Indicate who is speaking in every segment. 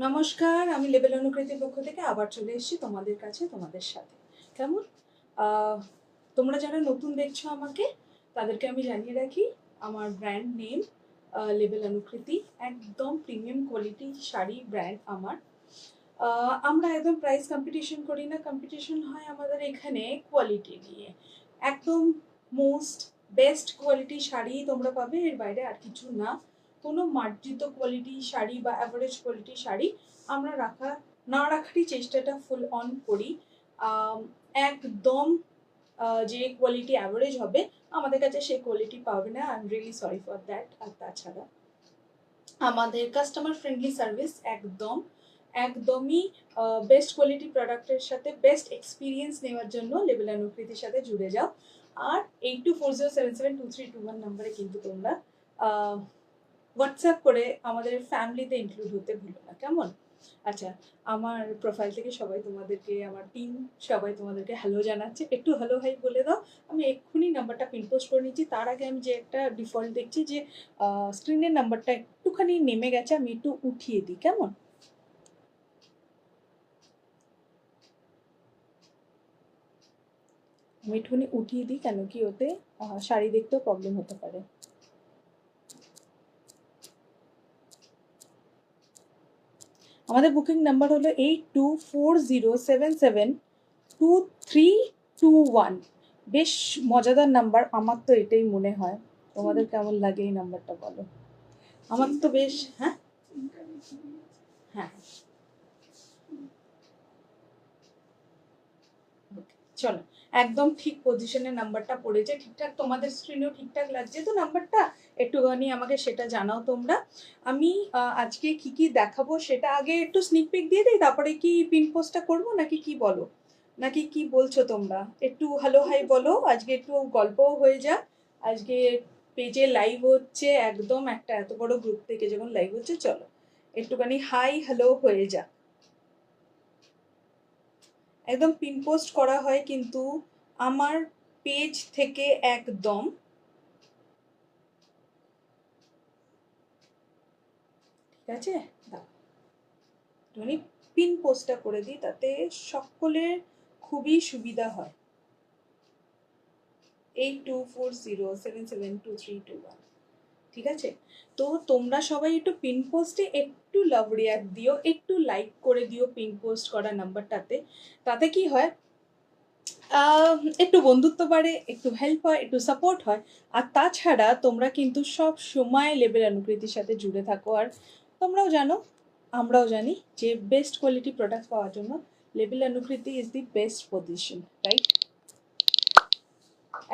Speaker 1: নমস্কার, আমি লেবেল অনুকৃতির পক্ষ থেকে আবার চলে এসেছি তোমাদের কাছে, তোমাদের সাথে। কেমন? তোমরা যারা নতুন দেখছো আমাকে, তাদেরকে আমি জানিয়ে রাখি, আমার ব্র্যান্ড নেম লেবেল অনুকৃতি। একদম প্রিমিয়াম কোয়ালিটি শাড়ি ব্র্যান্ড আমার। আমরা একদম প্রাইস কম্পিটিশন করি না, কম্পিটিশন হয় আমাদের এখানে কোয়ালিটি নিয়ে। একদম মোস্ট বেস্ট কোয়ালিটি শাড়ি তোমরা পাবে, এর বাইরে আর কিছু না। কোনো মার্জিত কোয়ালিটি শাড়ি বা অ্যাভারেজ কোয়ালিটি শাড়ি আমরা না রাখারই চেষ্টাটা ফুল অন করি। একদম যে কোয়ালিটি অ্যাভারেজ হবে আমাদের কাছে সেই কোয়ালিটি পাবে না। I am really sorry for that. আর তাছাড়া আমাদের কাস্টমার ফ্রেন্ডলি সার্ভিস একদমই বেস্ট কোয়ালিটি প্রোডাক্টের সাথে বেস্ট এক্সপিরিয়েন্স নেওয়ার জন্য লেবেল অনুকৃতির সাথে জুড়ে যাও। আর 8240772321 নাম্বারে কিন্তু তোমরা হোয়াটসঅ্যাপ করে আমাদের ফ্যামিলিতে ইনক্লুড হতে ভুলো না, কেমন? আচ্ছা, আমার প্রোফাইল থেকে সবাই তোমাদেরকে, আমার টিম সবাই তোমাদেরকে হ্যালো জানাচ্ছে। একটু হ্যালো হাই বলে দাও। আমি এক্ষুনি নাম্বারটা পিন পোস্ট করে নিচ্ছি। তার আগে আমি যে একটা ডিফল্ট দেখছি যে স্ক্রিনের নাম্বারটা একটুখানি নেমে গেছে, আমি একটু উঠিয়ে দিই, কেমন? আমি একটুখানি উঠিয়ে দিই, কেন কি ওতে শাড়ি দেখতেও প্রবলেম হতে পারে। আমাদের বুকিং নাম্বার হলো 8240772321। বেশ মজাদার নাম্বার, আমার তো এটাই মনে হয়। তোমাদের কেমন লাগে এই নাম্বারটা বলো? আমার তো বেশ। হ্যাঁ হ্যাঁ, চলো, একদম ঠিক পজিশনে নাম্বারটা পড়েছে, ঠিকঠাক তোমাদের স্ক্রিনেও ঠিকঠাক লাগছে তো নাম্বারটা? একটুখানি আমাকে সেটা জানাও তোমরা। আমি আজকে কি কি দেখাবো সেটা আগে একটু স্নিক পিক দিয়ে দিই, তারপরে কি পিন পোস্টটা করবো নাকি কি বলো? নাকি কি বলছো তোমরা? একটু হ্যালো হাই বলো। আজকে একটু গল্পও হয়ে যাক। আজকে পেজে লাইভ হচ্ছে, একদম একটা এত বড় গ্রুপ থেকে যখন লাইভ হচ্ছে, চলো একটুখানি হাই হ্যালো হয়ে যাক। একদম পিন পোস্ট করা হয় কিন্তু আমার পেজ থেকে, একদম। ঠিক আছে, একটুখানি পিন পোস্টটা করে দিই, তাতে সকলের খুবই সুবিধা হয়। 8240772321। ঠিক আছে, তো তোমরা সবাই একটু পিন পোস্টে একটু লাভ রিয়াক্ট দিও, একটু লাইক করে দিও পিন পোস্ট করা নাম্বারটাতে। তাতে কি হয়, একটু বন্ধুত্ব বাড়ে, একটু হেল্প হয়, একটু সাপোর্ট হয়। আর তাছাড়া তোমরা কিন্তু সব সময় লেবেল অনুকৃতির সাথে জুড়ে থাকো। আর তোমরাও জানো, আমরাও জানি যে বেস্ট কোয়ালিটি প্রোডাক্ট পাওয়ার জন্য label অনুকৃতি is the best position, right?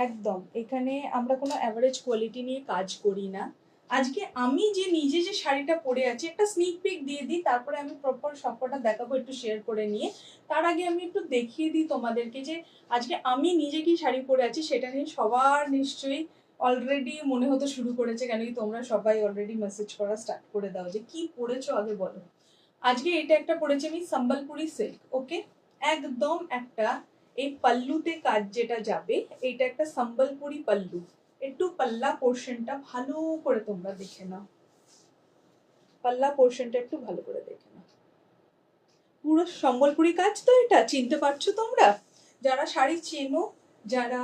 Speaker 1: একদম, এখানে আমরা কোনো অ্যাভারেজ কোয়ালিটি নিয়ে কাজ করি না। আজকে আমি যে নিজে যে শাড়িটা পরে আছি, একটা স্নিক পিক দিয়ে দিই, তারপরে আমি প্রপার সবকটা দেখাবো একটু শেয়ার করে নিয়ে। তার আগে আমি একটু দেখিয়ে দিই তোমাদেরকে যে আজকে আমি নিজে কি শাড়ি পরে আছি, সেটা নিয়ে সবার নিশ্চয়ই অলরেডি মনে হতে শুরু করেছে, কেন কি তোমরা সবাই অলরেডি মেসেজ করা স্টার্ট করে দাও যে কি পরেছো আগে বলো। আজকে এটা একটা পরেছি আমি, সম্বলপুরি সিল্ক। ওকে, একদম একটা এই পাল্লুতে কাজ যেটা যাবে, এটা একটা সম্বলপুরি পাল্লু। একটু পাল্লা পোর্শনটা ভালো করে তোমরা দেখে নাও, পাল্লা পোর্শনটা একটু ভালো করে দেখে নাও। পুরো সম্বলপুরি কাজ তো, এটা চিনতে পারছো তোমরা যারা শাড়ি চেনো, যারা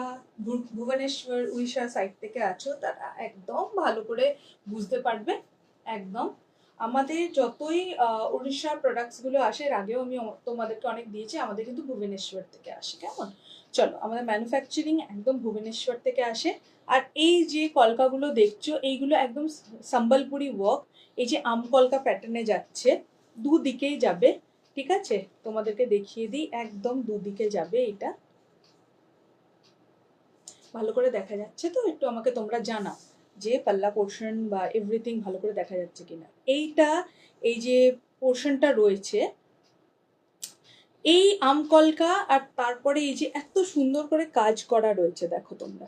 Speaker 1: ভুবনেশ্বর উড়িষ্যা সাইড থেকে আছো, তারা একদম ভালো করে বুঝতে পারবে। একদম আমাদের যতই উড়িষ্যার প্রোডাক্টসগুলো আসে, এর আগেও আমি তোমাদেরকে অনেক দিয়েছি, আমাদের কিন্তু ভুবনেশ্বর থেকে আসে, কেমন? চলো, আমাদের ম্যানুফ্যাকচারিং একদম ভুবনেশ্বর থেকে আসে। আর এই যে কলকাগুলো দেখছো, এইগুলো একদম সম্বলপুরি ওয়ার্ক। এই যে আমকলকা প্যাটার্নে যাচ্ছে, দুদিকেই যাবে। ঠিক আছে, তোমাদেরকে দেখিয়ে দিই, একদম দুদিকে যাবে এটা। ভালো করে দেখা যাচ্ছে তো? একটু আমাকে তোমরা জানাও যে পাল্লা পোর্শন বা এভরিথিং ভালো করে দেখা যাচ্ছে কিনা। এইটা, এই যে পোর্শনটা রয়েছে, এই আমকলকা, আর তারপরে এই যে এত সুন্দর করে কাজ করা রয়েছে, দেখো তোমরা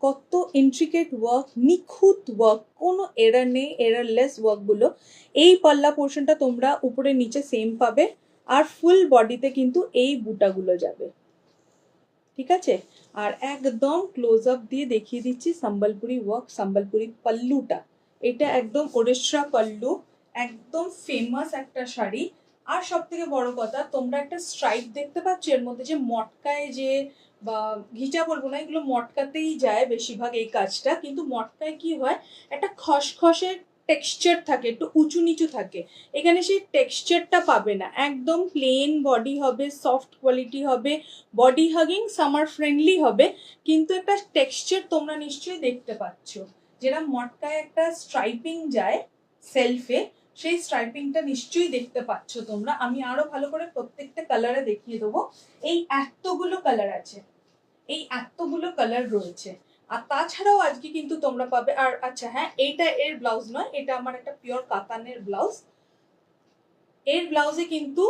Speaker 1: কত ইন্ট্রিকেট ওয়ার্ক, নিখুঁত ওয়ার্ক, কোনো এরার নেই, এরারলেস ওয়ার্কগুলো। এই পাল্লা পোর্শনটা তোমরা উপরে নিচে সেম পাবে, আর ফুল বডিতে কিন্তু এই বুটাগুলো যাবে। ঠিক আছে, আর একদম ক্লোজ আপ দিয়ে দেখিয়ে দিচ্ছি সম্বলপুরি ওয়ার্ক, সম্বলপুরি পাল্লুটা। এটা একদম ওড়িশা পাল্লু, একদম ফেমাস একটা শাড়ি। আর সব থেকে বড় কথা, তোমরা একটা স্ট্রাইপ দেখতে পাচ্ছ এর মধ্যে, যে মটকায় যে বা ঘিচা বলবো না, এগুলো মটকাতেই যায় বেশিরভাগ এই কাজটা, কিন্তু মটকায় কি হয়, একটা খসখসের টেক্সচার থাকে, একটু উঁচু নিচু থাকে। এখানে সেই টেক্সচারটা পাবে না, একদম প্লেন বডি হবে, সফট কোয়ালিটি হবে, বডি হাগিং, সামার ফ্রেন্ডলি হবে, কিন্তু একটা টেক্সচার তোমরা নিশ্চয়ই দেখতে পাচ্ছ। যেটা মটকায় একটা স্ট্রাইপিং যায় সেলফে, সেই স্ট্রাইপিংটা নিশ্চয়ই দেখতে পাচ্ছ তোমরা। আমি আরো ভালো করে প্রত্যেকটা কালারে দেখিয়ে দেবো। এই এতগুলো কালার আছে, এই এতগুলো কালার রয়েছে। আর তাছাড়াও আজকে কিন্তু তোমরা পাবে, আর আচ্ছা হ্যাঁ, এইটা এর ব্লাউজ নয়, এটা আমার একটা পিওর কাতানের ব্লাউজ। এর ব্লাউজে কিন্তু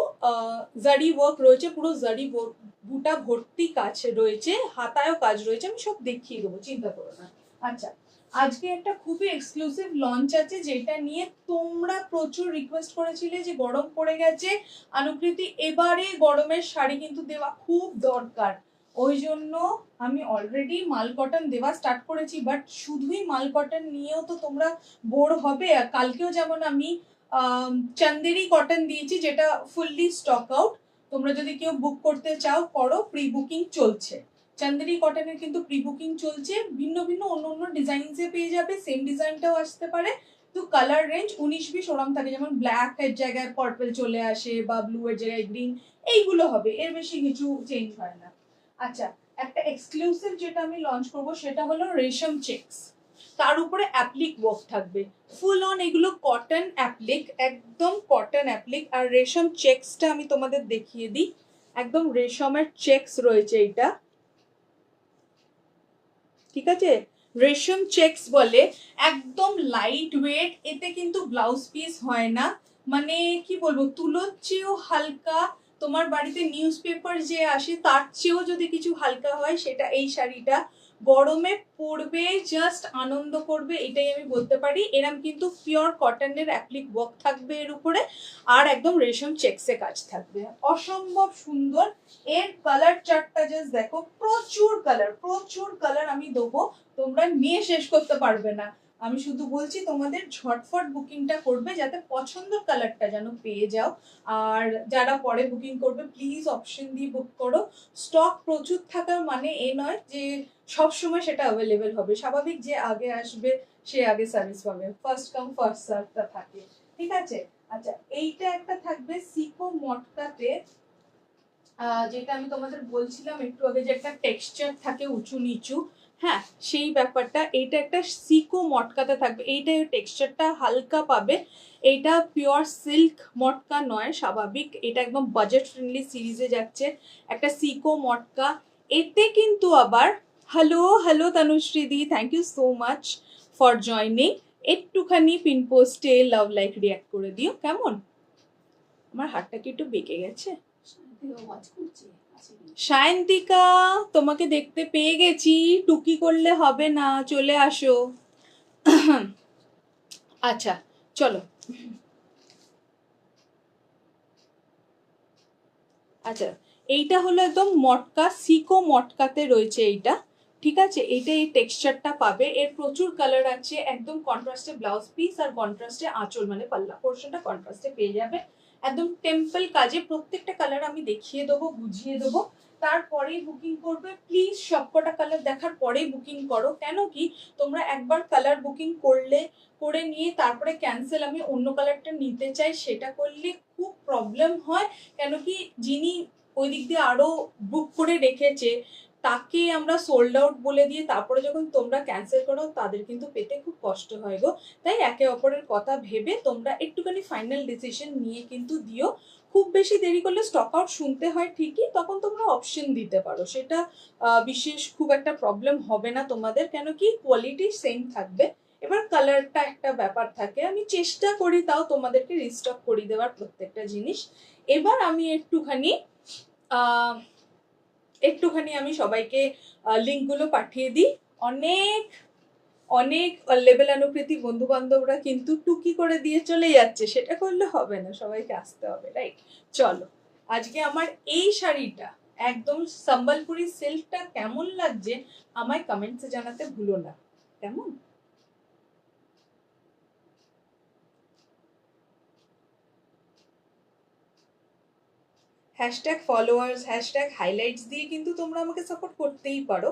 Speaker 1: জারি ওয়ার্ক রয়েছে, পুরো জারি বুটা ভর্তি কাজ রয়েছে, হাতায়ও কাজ রয়েছে, আমি সব দেখিয়ে দেবো, চিন্তা করো না। আচ্ছা, আজকে একটা খুবই এক্সক্লুসিভ লঞ্চ আছে, যেটা নিয়ে তোমরা প্রচুর রিকোয়েস্ট করেছিলে যে গরম পড়ে গেছে অনুকৃতি, এবারে গরমের শাড়ি কিন্তু দেওয়া খুব দরকার। ওই জন্য আমি অলরেডি মাল কটন দেওয়া স্টার্ট করেছি, বাট শুধুই মাল কটন নিয়েও তো তোমরা বোর হবে। আর কালকেও যেমন আমি চান্দেরি কটন দিয়েছি, যেটা ফুললি স্টক আউট। তোমরা যদি কেউ বুক করতে চাও করো, প্রি বুকিং চলছে। চান্দেরি কটনের কিন্তু প্রি বুকিং চলছে, ভিন্ন ভিন্ন অন্য অন্য ডিজাইনসে পেয়ে যাবে, সেম ডিজাইনটাও আসতে পারে। তো কালার রেঞ্জ 19-20 ওরম থাকে, যেমন ব্ল্যাক এর জায়গায় পার্পল চলে আসে বা ব্লু এর জায়গায় গ্রিন, এইগুলো হবে, এর বেশি কিছু চেঞ্জ হয় না। আচ্ছা, একটা এক্সক্লুসিভ যেটা আমি লঞ্চ করব সেটা হলো রেশম চেকস, তার উপরে অ্যাপ্লিক ওয়ার্ক থাকবে ফুল অন, এগুলো কটন অ্যাপ্লিক, একদম কটন অ্যাপ্লিক। আর রেশম চেকসটা আমি তোমাদের দেখিয়ে দিই, একদম রেশমের চেকস রয়েছে এটা, ঠিক আছে? রেশম চেকস বলে, একদম লাইট ওয়েট, এতে কিন্তু ব্লাউজ পিস হয় না, মানে কি বলবো, তুলোর চেয়েও হালকা। তোমার বাড়িতে নিউজ পেপার যে আসে তার চেয়েও যদি কিছু হালকা হয়, সেটা এই শাড়িটা গরমে পরবে, জাস্ট আনন্দ করবে, এটাই আমি বলতে পারি। এরম কিন্তু পিওর কটনের অ্যাপ্লিক ওয়ার্ক থাকবে এর উপরে, আর একদম রেশম চেকসে কাজ থাকবে, অসম্ভব সুন্দর। এর কালার চার্টটা জাস্ট দেখো, প্রচুর কালার, প্রচুর কালার আমি দেবো, তোমরা নিয়ে শেষ করতে পারবে না। আমি শুধু বলছি তোমাদের ঝটফট বুকিংটা করবে, যাতে পছন্দের কালারটা যেন পেয়ে যাও। আর যারা পরে বুকিং করবে প্লিজ অপশন দিয়ে বুক করো। স্টক প্রচুর থাকার মানে এ নয় যে সব সময় সেটা অ্যাভেলেবেল হবে, স্বাভাবিক যে আগে আসবে সে আগে সার্ভিস পাবে, ফার্স্ট কাম ফার্স্ট সার্ভটা থাকে, ঠিক আছে? আচ্ছা, এইটা একটা থাকবে সিকো মটকাতে, যেটা আমি তোমাদের বলছিলাম একটু আগে, যে একটা টেক্সচার থাকে উঁচু নিচু, হ্যাঁ সেই ব্যাপারটা। এইটা একটা সিকো মটকাতে থাকবে, এইটা টেক্সচারটা হালকা পাবে। এইটা পিওর সিল্ক মটকা নয়, স্বাভাবিক, এটা একদম বাজেট ফ্রেন্ডলি সিরিজে যাচ্ছে একটা সিকো মটকা। এতে কিন্তু আবার hello hello Tanushree di, thank you so much for joining. একটুখানি পিন পোস্টে লাভ লাইক রিয়াক্ট করে দিও, কেমন? আমার হাতটা কি একটু বেঁকে গেছে? সায়ন্তিকা, তোমাকে দেখতে পেয়ে গেছি, টুকি করলে হবে না, চলে আসো। আচ্ছা চলো, আচ্ছা এইটা হলো একদম মটকা, সিকো মটকাতে রয়েছে এইটা, ঠিক আছে? এইটা এই টেক্সচারটা পাবে, এর প্রচুর কালার আছে, একদম কন্ট্রাস্টে ব্লাউজ পিস আর কন্ট্রাস্টে আঁচল, মানে পাল্লা পোর্শনটা কন্ট্রাস্টে পেয়ে যাবে, একদম টেম্পল কাজে। প্রত্যেকটা কালার আমি দেখিয়ে দেবো, বুঝিয়ে দেবো, তারপরেই বুকিং করবে। প্লিজ সবকটা কালার দেখার পরেই বুকিং করো, কেন কি তোমরা একবার কালার বুকিং করলে, করে নিয়ে তারপরে ক্যান্সেল, আমি অন্য কালারটা নিতে চাই, সেটা করলে খুব প্রবলেম হয়। কেন কি যিনি ওই দিক দিয়ে আরো বুক করে রেখেছে, তাকে আমরা সোল্ড আউট বলে দিয়ে তারপরে যখন তোমরা ক্যান্সেল করো, তাদের কিন্তু পেতে খুব কষ্ট হয় গো। তাই একে অপরের কথা ভেবে তোমরা একটুখানি ফাইনাল ডিসিশন নিয়ে কিন্তু দিও। খুব বেশি দেরি করলে স্টক আউট শুনতে হয় ঠিকই, তখন তোমরা অপশন দিতে পারো, সেটা বিশেষ খুব একটা প্রবলেম হবে না তোমাদের, কেন কি কোয়ালিটি সেম থাকবে। এবার কালারটা একটা ব্যাপার থাকে, আমি চেষ্টা করি তাও তোমাদেরকে রিস্টক করে দেওয়ার প্রত্যেকটা জিনিস। এবার আমি একটুখানি আমি সবাইকে লিঙ্কগুলো পাঠিয়ে দিই। অনেক অনেক লেভেল অনুকৃতি বন্ধু বান্ধবরা কিন্তু টুকি করে দিয়ে চলে যাচ্ছে, সেটা করলে হবে না, সবাইকে আসতে হবে, রাইট? চলো, আজকে আমার এই শাড়িটা একদম সম্বলপুরি সিল্কটা কেমন লাগছে আমায় কমেন্টসে জানাতে ভুলো না, কেমন? হ্যাশট্যাগ ফলোয়ার্স, হ্যাশট্যাগ হাইলাইটস দিয়ে কিন্তু তোমরা আমাকে সাপোর্ট করতেই পারো।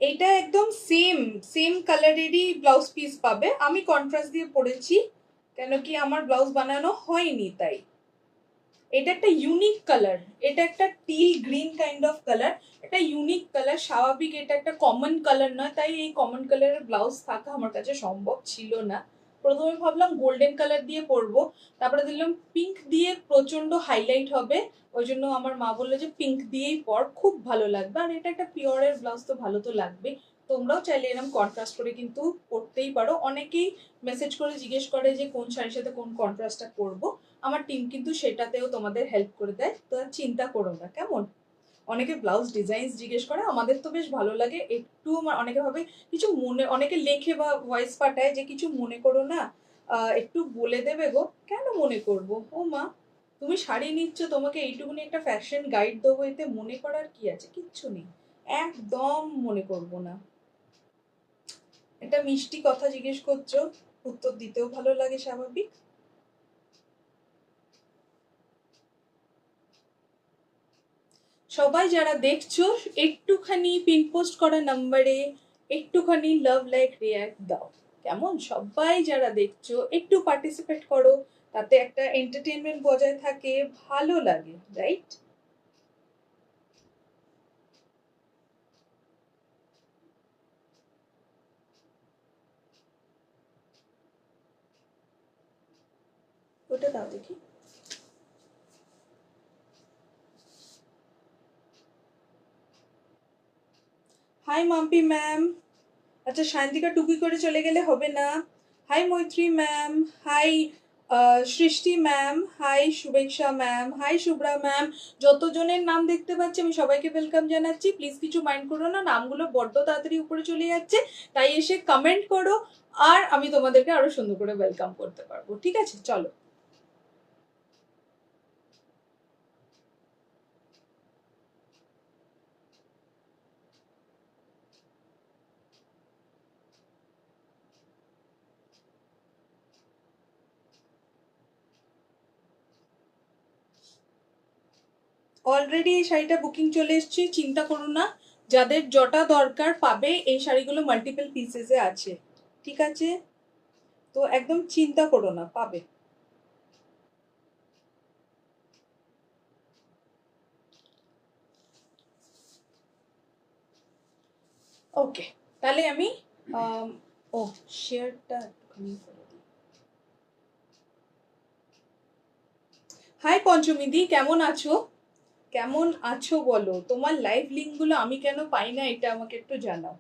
Speaker 1: এটা একদম সেম সেম কালারেরই ব্লাউজ পিস পাবে। আমি কন্ট্রাস্ট দিয়ে পরেছি, কেন কি আমার ব্লাউজ বানানো হয়নি তাই। এটা একটা ইউনিক কালার, এটা একটা till green kind of colour, এটা ইউনিক কালার। স্বাভাবিক এটা একটা কমন কালার নয়, তাই এই কমন কালারের ব্লাউজ থাকা আমার কাছে সম্ভব ছিল না। প্রথমে ভাবলাম গোল্ডেন কালার দিয়ে পরবো, তারপরে দেখলাম পিঙ্ক দিয়ে প্রচন্ড হাইলাইট হবে, ওই জন্য আমার মা বললো যে পিঙ্ক দিয়েই পর, খুব ভালো লাগবে। আর এটা একটা পিওরের ব্লাউজ, তো ভালো তো লাগবে। তোমরাও চাইলে এরকম কন্ট্রাস্ট করে কিন্তু পরতেই পারো। অনেকেই মেসেজ করে জিজ্ঞেস করে যে কোন শাড়ির সাথে কোন কন্ট্রাস্টটা করবো, আমার টিম কিন্তু সেটাতেও তোমাদের হেল্প করে দেয়, তো আর চিন্তা করো না কেমন। অনেকে ব্লাউজ ডিজাইন জিজ্ঞেস করে, আমাদের তো বেশ ভালো লাগে একটু। অনেকে ভাবে কিছু মনে, অনেকে লেখে বা ভয়েস পাঠায় যে কিছু মনে করো না, একটু বলে দেবে গো। কেন মনে করবো, ও মা তুমি শাড়ি নিচ্ছ, তোমাকে এইটুকুনি একটা ফ্যাশন গাইড দেবো, এতে মনে করার কি আছে, কিচ্ছু নেই, একদম মনে করবো না। একটা মিষ্টি কথা জিজ্ঞেস করছো, উত্তর দিতেও ভালো লাগে, স্বাভাবিক। সবাই যারা দেখছো একটুখানি পিন পোস্ট করা নাম্বারে একটুখানি লাভ লাইক রিয়াক্ট দাও, কেমন। সবাই যারা দেখছো একটু পার্টিসিপেট করো, তাতে একটা এন্টারটেনমেন্ট বজায় থাকে, ভালো লাগে, রাইট। ওটা দাও দেখি। Hi Mampi ma'am. আচ্ছা সায়ন্তিকা টুকি করে চলে গেলে হবে না। হাই মৈত্রী ম্যাম, হাই সৃষ্টি ম্যাম, হাই শুভেচ্ছা ম্যাম, হাই শুভ্রা ম্যাম। যতজনের নাম দেখতে পাচ্ছি আমি সবাইকে ওয়েলকাম জানাচ্ছি। প্লিজ কিছু মাইন্ড করো না, নামগুলো বড্ড তাড়াতাড়ি উপরে চলে যাচ্ছে, তাই এসে কমেন্ট করো, আর আমি তোমাদেরকে আরো সুন্দর করে ওয়েলকাম করতে পারবো। ঠিক আছে, চলো। অলরেডি এই শাড়িটা বুকিং চলে এসছে, চিন্তা করো না। যাদের যটা দরকার পাবে, এই শাড়িগুলো মাল্টিপল পিসেসে আছে, ঠিক আছে, তো একদম চিন্তা করো না, পাবে। ওকে, তাহলে আমি ও শেয়ারটা একটুখানি করে দিই। হাই পঞ্চমীদি, কেমন আছো? কেমন আছো বলো, তোমার লাইভ লিঙ্ক গুলো আমি কেন পাই না, এটা আমাকে একটু জানাও।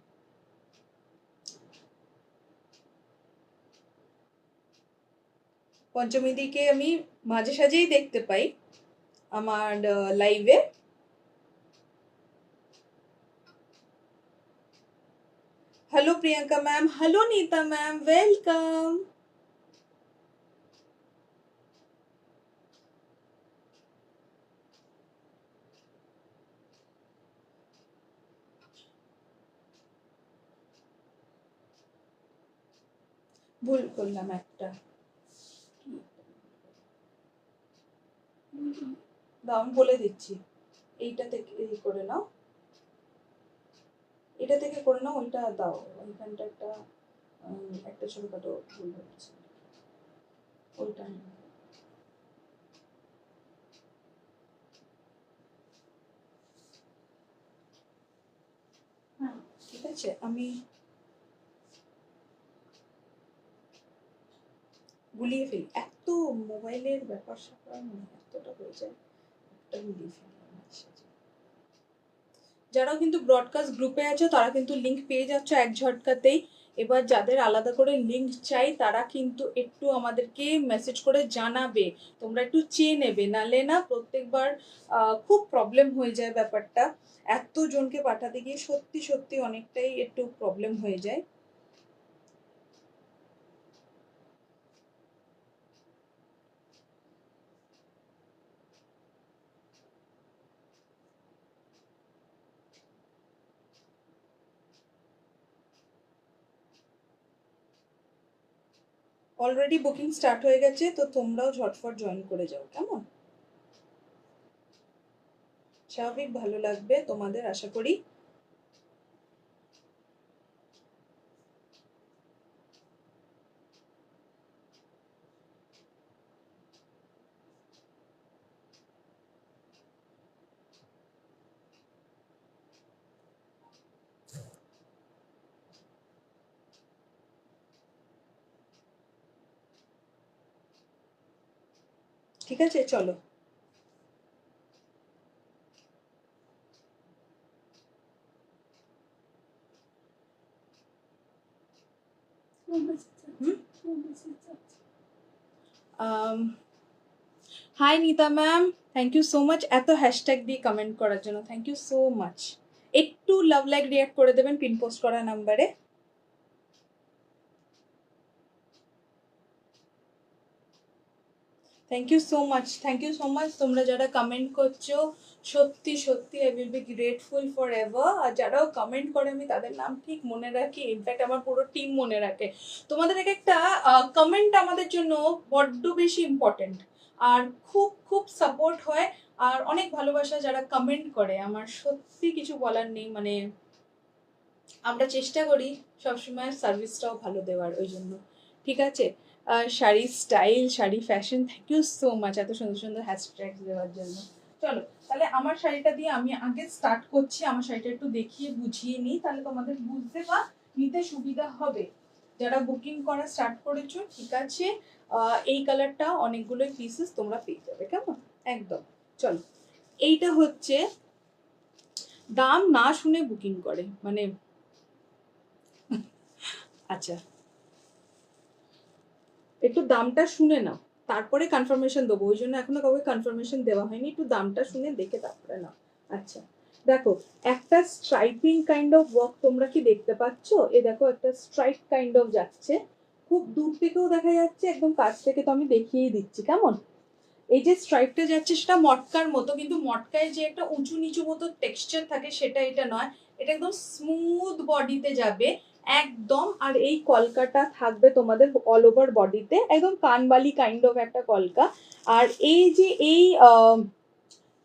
Speaker 1: পঞ্চমীদিকে আমি মাঝে সাঝেই দেখতে পাই আমার লাইভে। Hello Priyanka ma'am, hello Nita ma'am, welcome. ভুল করলাম একটা, দাও আমি বলে দিচ্ছি। এইটা থেকে এই করে নাও, এটা থেকে করে নাও, ওইটা দাও, ওইখানটা একটা একটা ছোটখাটো ভুল হচ্ছে, ওইটা হ্যাঁ ঠিক আছে। আমি গুলিয়ে ফেলি, এত মোবাইলের ব্যাপার স্যাপার এতটা হয়ে যায়, একটা গুলিয়ে ফেলি আমার সাথে। যারা কিন্তু ব্রডকাস্ট গ্রুপে আছো তারা কিন্তু লিংক পেয়ে যাচ্ছ এক ঝটকাতেই। এবার যাদের আলাদা করে লিংক চাই তারা কিন্তু একটু আমাদেরকে মেসেজ করে জানাবে, তোমরা একটু চেয়ে নেবে, নালে না প্রত্যেকবার খুব প্রবলেম হয়ে যায় ব্যাপারটা। এত জনকে পাঠাতে গিয়ে সত্যি সত্যি অনেকটাই একটু প্রবলেম হয়ে যায়। অলরেডি বুকিং স্টার্ট হয়ে গেছে, তো তোমরাও ঝটফট জয়েন করে যাও, কেমন? স্বাভাবিক ভালো লাগবে তোমাদের, আশা করি। ঠিক আছে, চলো। Hi Nita ma'am, thank you so much এত হ্যাশট্যাগ দিয়ে কমেন্ট করার জন্য, থ্যাংক ইউ সো মাচ। একটু লাভ লাইক রিয়াক্ট করে দেবেন পিন পোস্ট করা নাম্বারে। Thank you so much, thank you so much. তোমরা যারা কমেন্ট করছো, সত্যি সত্যি I will be grateful forever. আর যারাও কমেন্ট করে আমি তাদের নাম ঠিক মনে রাখি, ইনফ্যাক্ট আমার পুরো টিম মনে রাখে। তোমাদের এক একটা কমেন্ট আমাদের জন্য বড্ড বেশি ইম্পর্টেন্ট, আর খুব খুব সাপোর্ট হয়, আর অনেক ভালোবাসা যারা কমেন্ট করে। আমার সত্যি কিছু বলার নেই, মানে আমরা চেষ্টা করি সবসময় সার্ভিসটাও ভালো দেওয়ার, ওই জন্য। ঠিক আছে, sari style, sari fashion, thank you so much এত সুন্দর সুন্দর হ্যাশট্যাগ দেওয়ার জন্য। চলো তাহলে আমার শাড়িটা দিয়ে আমি আগে স্টার্ট করছি। আমার শাড়িটা একটু দেখিয়ে বুঝিয়ে নিই, তাহলে তোমাদের বুঝতে বা নিতে সুবিধা হবে। যারা বুকিং করা স্টার্ট করেছো, ঠিক আছে, এই কালারটা অনেকগুলো পিসেস তোমরা পেয়ে যাবে, কেমন? একদম। চলো, এইটা হচ্ছে দাম না শুনে বুকিং করে, মানে আচ্ছা একটু দামটা শুনে নাও, তারপরে কনফার্মেশন দেবো, ওই জন্য এখনো কাউকে কনফার্মেশন দেওয়া হয়নি, একটু দামটা শুনে দেখে তারপরে নাও। আচ্ছা দেখো, একটা স্ট্রাইপিং কাইন্ড অফ ওয়ার্ক তোমরা কি দেখতে পাচ্ছ? এ দেখো একটা স্ট্রাইপ কাইন্ড অফ যাচ্ছে, খুব দূর থেকেও দেখা যাচ্ছে, একদম কাছ থেকে তো আমি দেখিয়েই দিচ্ছি, কেমন? এই যে স্ট্রাইপটা যাচ্ছে সেটা মটকার মতো, কিন্তু মটকায় যে একটা উঁচু নিচু মতো টেক্সচার থাকে সেটা এটা নয়, এটা একদম স্মুথ বডিতে যাবে একদম। আর এই কলকাটা থাকবে তোমাদের অল ওভার বডিতে, একদম কানবালি কাইন্ড অফ একটা কলকা। আর এই যে এই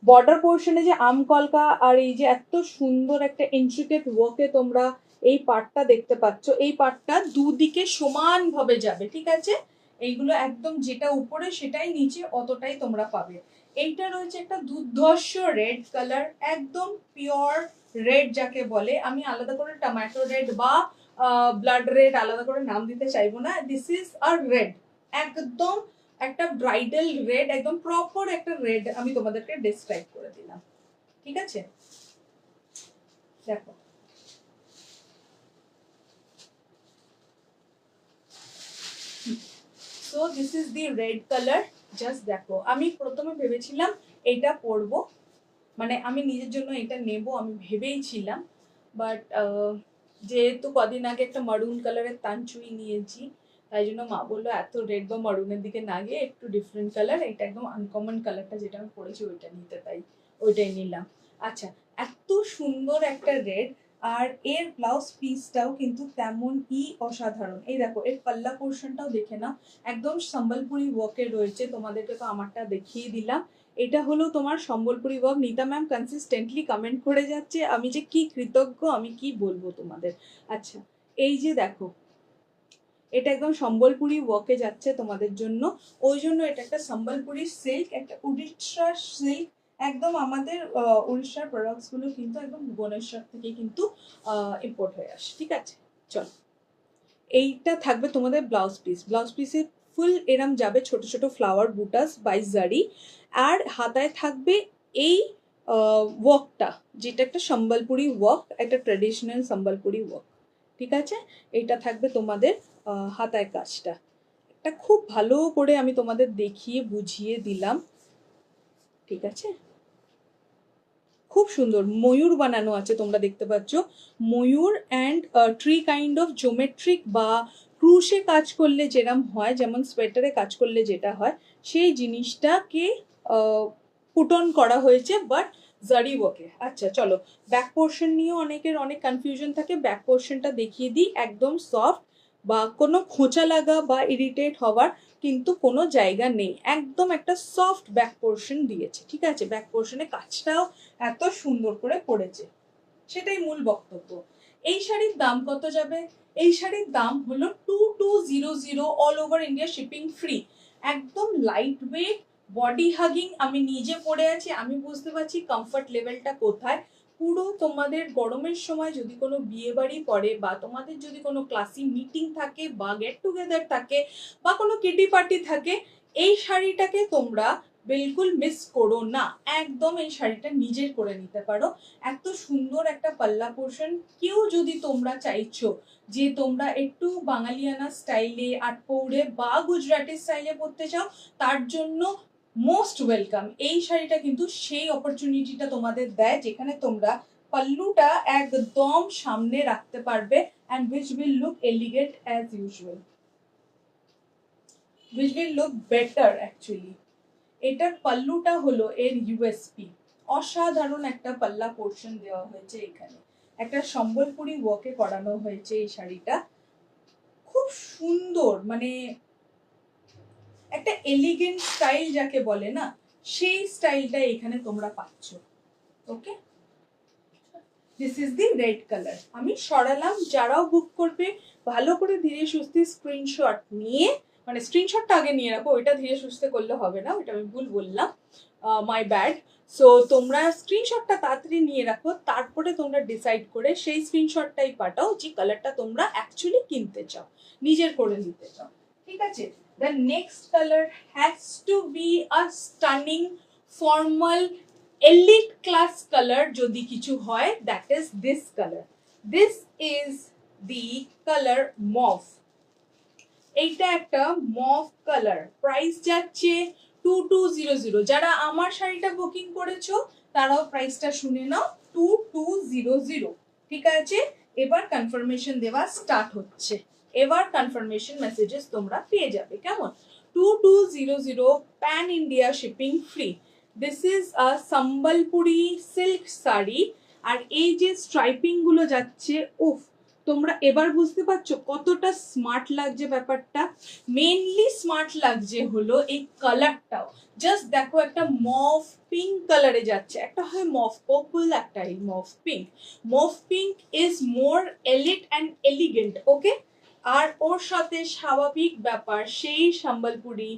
Speaker 1: বর্ডার পোর্শনে যে আম কলকা, আর এই যে এত সুন্দর একটা ইন্ট্রিকেট ওয়ার্কে তোমরা এই পার্টটা দেখতে পাচ্ছ, এই পার্টটা দুদিকে সমানভাবে যাবে, ঠিক আছে? এইগুলো একদম যেটা উপরে সেটাই নিচে অতটাই তোমরা পাবে। এইটা রয়েছে একটা দুর্ধর্ষ রেড কালার, একদম পিওর রেড যাকে বলে। আমি আলাদা করে টমেটো রেড বা ব্লাড রেড আলাদা করে নাম দিতে চাইবো না, দিস ইজ আ রেড, একদম একটা ব্রাইডাল রেড, একদম প্রপার একটা রেড আমি তোমাদেরকে ডেসক্রাইব করে দিলাম, ঠিক আছে? দেখো, so this is the red colour. Just দেখো, আমি প্রথমে ভেবেছিলাম এইটা পরবো, মানে আমি নিজের জন্য এটা নেব আমি ভেবেই ছিলাম, বাট যেহেতু কদিন আগে একটা মারুন কালারের তানচুই নিয়েছি, তাই জন্য মা বললো এত রেড বা মারুনের দিকে না গিয়ে একটু ডিফারেন্ট কালার, এটা একদম আনকমন কালারটা যেটা আমি পরেছি ওইটা নিতে, তাই ওইটাই নিলাম। আচ্ছা, এত সুন্দর একটা রেড, আর এর ব্লাউজ পিসটাও কিন্তু তেমনই অসাধারণ। এই দেখো, এর পাল্লা পোর্শনটাও দেখে নাও, একদম সম্বলপুরি ওয়ার্কে রয়েছে, তোমাদেরকে তো আমারটা দেখিয়ে দিলাম। এটা হলো তোমার সম্বলপুরি ওয়ার্ক। নিতা ম্যাম কনসিস্টেন্টলি কমেন্ট করে যাচ্ছে, আমি যে কি কৃতজ্ঞ আমি কি বলবো তোমাদের। আচ্ছা, এই যে দেখো, এটা একদম সম্বলপুরি ওয়ার্কে যাচ্ছে তোমাদের জন্য, ওই জন্য এটা একটা সম্বলপুরি সিল্ক, একটা উড়িষ্যার সিল্ক, একদম আমাদের উড়িষ্যার প্রোডাক্টস গুলো কিন্তু একদম ভুবনেশ্বর থেকে কিন্তু ইম্পোর্ট হয়ে আসে, ঠিক আছে? চলো, এইটা থাকবে তোমাদের ব্লাউজ পিস। ব্লাউজ পিসে ফুল এরম যাবে ছোট ছোট ফ্লাওয়ার বুটাস বাই জারি, আর হাতায় থাকবে এই ওয়ার্কটা, যেটা একটা সম্বলপুরি ওয়ার্ক, একটা ট্রেডিশনাল সম্বলপুরি ওয়ার্ক, ঠিক আছে? এইটা থাকবে তোমাদের হাতায় কাজটা, এটা খুব ভালো করে আমি তোমাদের দেখিয়ে বুঝিয়ে দিলাম, ঠিক আছে? খুব সুন্দর ময়ূর বানানো আছে, তোমরা দেখতে পাচ্ছ ময়ূর and tree kind of geometric, বা ক্রুশে কাজ করলে যেরম হয়, যেমন সোয়েটারে কাজ করলে যেটা হয় সেই জিনিসটাকে পুট অন করা হয়েছে, বাট জারি ওয়ার্কে। আচ্ছা চলো, ব্যাক পোর্শন নিয়েও অনেকের অনেক কনফিউশন থাকে, ব্যাক পোর্শনটা দেখিয়ে দিই, একদম সফট বা কোনো খোঁচা লাগা বা ইরিটেট হওয়ার কিন্তু কোনো জায়গা নেই। একদম একটা সফট ব্যাক পোর্শন দিয়েছে, ঠিক আছে? ব্যাক পোর্শনে কাজটাও এত সুন্দর করে করেছে, সেটাই মূল বক্তব্য। এই শাড়ির দাম কত যাবে? এই শাড়ির দাম হলো 2200, all over India shipping free. একদম লাইট ওয়েট, বডি হাগিং। আমি নিজে পরে আছি, আমি বুঝতে পারছি কমফর্ট লেভেলটা কোথায়। পুরো তোমাদের গরমের সময় যদি কোনো বিয়ে বাড়ি পড়ে বা তোমাদের যদি কোনো ক্লাসি মিটিং থাকে বা গেট টুগেদার থাকে বা কোনো কিটি পার্টি থাকে, এই শাড়িটাকে তোমরা বিলকুল মিস করো না। একদম এই শাড়িটা নিজের করে নিতে পারো। এত সুন্দর একটা পাল্লা পোর্শন। কেউ যদি তোমরা চাইছো যে তোমরা একটু বাঙালিয়ানা স্টাইলে আটপৌড়ে বা গুজরাটি স্টাইলে পরতে চাও, তার জন্য মোস্ট ওয়েলকাম। এই শাড়িটা কিন্তু সেই অপরচুনিটিটা তোমাদের দেয় যেখানে তোমরা পাল্লুটা একদম সামনে রাখতে পারবে and which will look elegant as usual, which will look better actually. এটার পাল্লুটা হলো এর ইউএসপি। অসাধারণ একটা পাল্লা পোর্শন দেওয়া হয়েছে এখানে, একটা সম্বলপুরি ওয়ার্কে করানো হয়েছে এই শাড়িটা। খুব সুন্দর, মানে একটা এলিগেন্ট স্টাইল যাকে বলে না, সেই স্টাইলটা এখানে তোমরা পাচ্ছ। Okay, this is the red colour. আমি সরালাম, যারাও বুক করবে ভালো করে ধীরে সুস্থে স্ক্রিনশট নিয়ে, মানে স্ক্রিনশটটা আগে নিয়ে রাখো, ওইটা ধীরে সুস্থে করলে হবে না, ওইটা আমি ভুল বললাম, মাই ব্যাড। সো তোমরা স্ক্রিনশটটা তাড়াতাড়ি নিয়ে রাখো, তারপরে তোমরা ডিসাইড করে সেই স্ক্রিনশটটাই পাঠাও যে কালারটা তোমরা অ্যাকচুয়ালি কিনতে চাও, নিজের করে নিতে চাও, ঠিক আছে? The next color has to be a stunning formal elite class color যদি কিছু হয়, that is this color. This is the color mauve. এইটা একটা মভ কালার। প্রাইস যাচ্ছে 2200। যারা আমার শাড়িটা বুকিং করেছো তারাও প্রাইসটা শুনে নাও, 2200, ঠিক আছে? এবার কনফার্মেশন দেওয়া স্টার্ট হচ্ছে, এবার কনফার্মেশন মেসেজেস তোমরা পেয়ে যাবে, কেমন? 2200, pan India shipping free. This is a Sambalpuri silk sari. আর এই যে স্ট্রাইপিং গুলো যাচ্ছে, উফ, তোমরা এবার বুঝতে পারছো কতটা স্মার্ট লাগছে ব্যাপারটা। মেইনলি স্মার্ট লাগছে হলো এই কালারটাও। জাস্ট দেখো, একটা মভ পিঙ্ক কালারে যাচ্ছে, একটা হয় মভ পার্পল, একটা এই mauve pink. Mauve pink is more elite and elegant, okay? আর ওর সাথে স্বাভাবিক ব্যাপার সেই সম্বলপুরি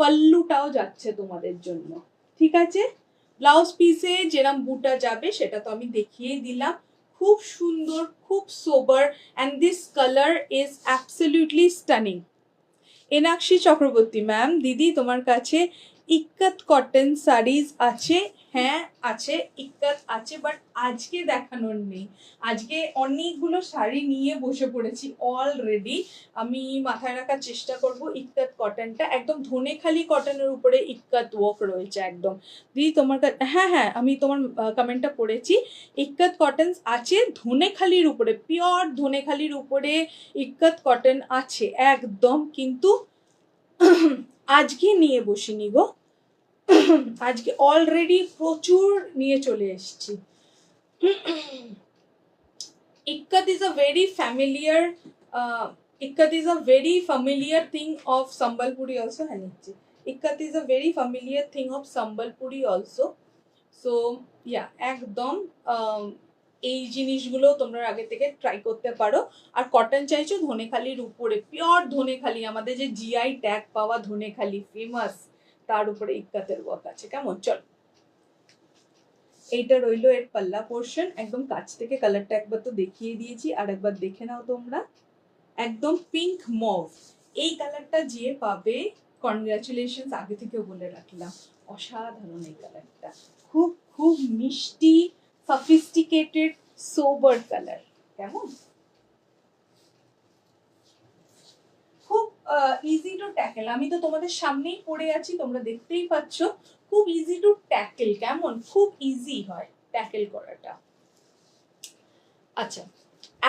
Speaker 1: পাল্লুটাও যাচ্ছে তোমাদের জন্য, ঠিক আছে? ব্লাউজ পিসে যেরকম বুটা যাবে সেটা তো আমি দেখিয়ে দিলাম। খুব সুন্দর, খুব সোবার, and this color is absolutely stunning. Enakshi Chakraborty ma'am, দিদি তোমার কাছে ইক্কাত কটন শাড়িজ আছে? হ্যাঁ আছে, ইক্কাত আছে, বাট আজকে দেখানোর নেই। আজকে অনেকগুলো শাড়ি নিয়ে বসে পড়েছি অলরেডি। আমি মাথায় রাখার চেষ্টা করব ইক্কাত কটনটা, একদম ধনেখালি কটনের উপরে ইক্কাত ওয়ার্ক রয়েছে একদম। দিদি তোমার কাছে, হ্যাঁ হ্যাঁ, আমি তোমার কমেন্টটা পড়েছি। ইক্কাত কটন আছে ধনেখালির উপরে, পিওর ধনেখালির উপরে ইক্কাত কটন আছে একদম, কিন্তু আজকে নিয়ে বসিনি গো, আজকে অলরেডি প্রচুর নিয়ে চলে এসেছি। ইক্কাত is a very familiar, ikat is a very familiar thing of Sambalpuri also. হ্যাঁ নিচ্ছি, ইক্কাত is a very familiar thing of Sambalpuri also. So yeah, একদম এই জিনিসগুলো তোমরা আগে থেকে ট্রাই করতে পারো। আর কটন চাইছো ধনেখালির উপরে, পিওর ধনেখালি, আমাদের যে জিআই ট্যাগ পাওয়া ধনেখালি ফেমাস, তার উপরে ইক্কাতের ওয়ার্ক আছে, কেমন? চল, এইটা রইলো এর পাল্লা পোর্শন। একদম কাছ থেকে কালারটা একবার তো দেখিয়ে দিয়েছি, আর একবার দেখে নাও তোমরা। একদম পিঙ্ক মভ, এই কালারটা যে পাবে কনগ্রাচুলেশনস, আগে থেকেও বলে রাখলাম। অসাধারণ এই কালারটা, খুব খুব মিষ্টি, সফিস্টিকেটেড, সোবার কালার, কেমন? খুব ইজি টু ট্যাকেল। আমি তো তোমাদের সামনেই পড়ে আছি, তোমরা দেখতেই পাচ্ছ, খুব ইজি টু ট্যাকেল, কেমন? খুব ইজি হয় ট্যাকেল করাটা। আচ্ছা,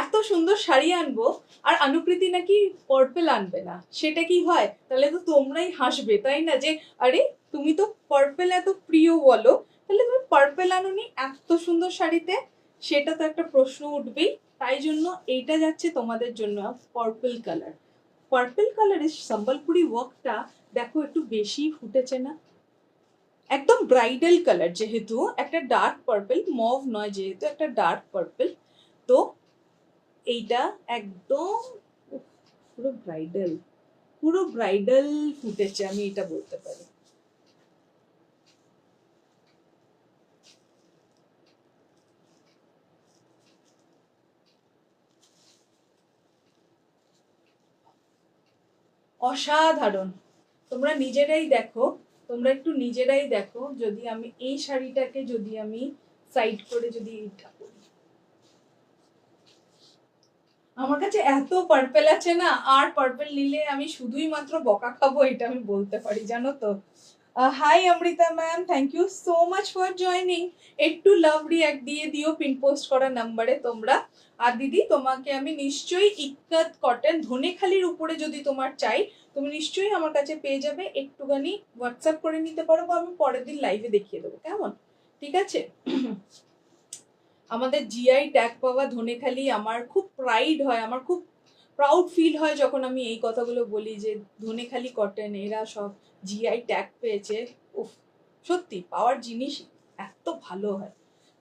Speaker 1: এত সুন্দর শাড়ি আনবো আর অনুকৃতি নাকি পার্পল আনবে না, সেটা কি হয়? তাহলে তো তোমরাই হাসবে, তাই না? যে আরে তুমি তো পার্পল এত প্রিয় বলো, তাহলে তুমি পার্পল আনোনি এত সুন্দর শাড়িতে, সেটা তো একটা প্রশ্ন উঠবেই। তাই জন্য এইটা যাচ্ছে তোমাদের জন্য পার্পল কালার। পার্পল কালারের সম্বলপুরি ওয়ার্কটা দেখো একটু বেশি ফুটেছে না, একদম ব্রাইডাল কালার, যেহেতু একটা ডার্ক পার্পল, মভ নয় যেহেতু একটা ডার্ক পার্পল, তো এইটা একদম পুরো ব্রাইডাল, পুরো ব্রাইডাল ফুটেছে, আমি এটা বলতে পারি। অসাধারণ। তোমরা নিজেরাই দেখো, তোমরা একটু নিজেরাই দেখো, যদি আমি এই শাড়িটাকে যদি আমি সাইড করে যদি এইটা করি, আমার কাছে এত পার্পেল আছে না, আর পার্পেল নিলে আমি শুধুই মাত্র বকা খাবো, এটা আমি বলতে পারি, জানো তো। Hi Amrita ma'am, thank you so much for joining. একটু লাভ রিয়াক্ট দিয়ে দিও পিন পোস্ট করা নাম্বারে তোমরা। আর দিদি তোমাকে আমি নিশ্চয়ই ইক্কাত কটন ধনেখালির উপরে যদি তোমার চাই, তুমি নিশ্চয়ই আমার কাছে পেয়ে যাবে, একটুখানি হোয়াটসঅ্যাপ করে নিতে পারো, বা আমি পরের দিন লাইভে দেখিয়ে দেবো, কেমন? ঠিক আছে। আমাদের জিআই ট্যাগ পাওয়া ধনেখালি আমার খুব প্রাইড হয়, আমার খুব প্রাউড ফিল হয় যখন আমি এই কথাগুলো বলি যে ধনেখালি কটন এরা সব জিআই ট্যাগ পেয়েছে। উফ, সত্যি পাওয়ার জিনিস এত ভালো হয়।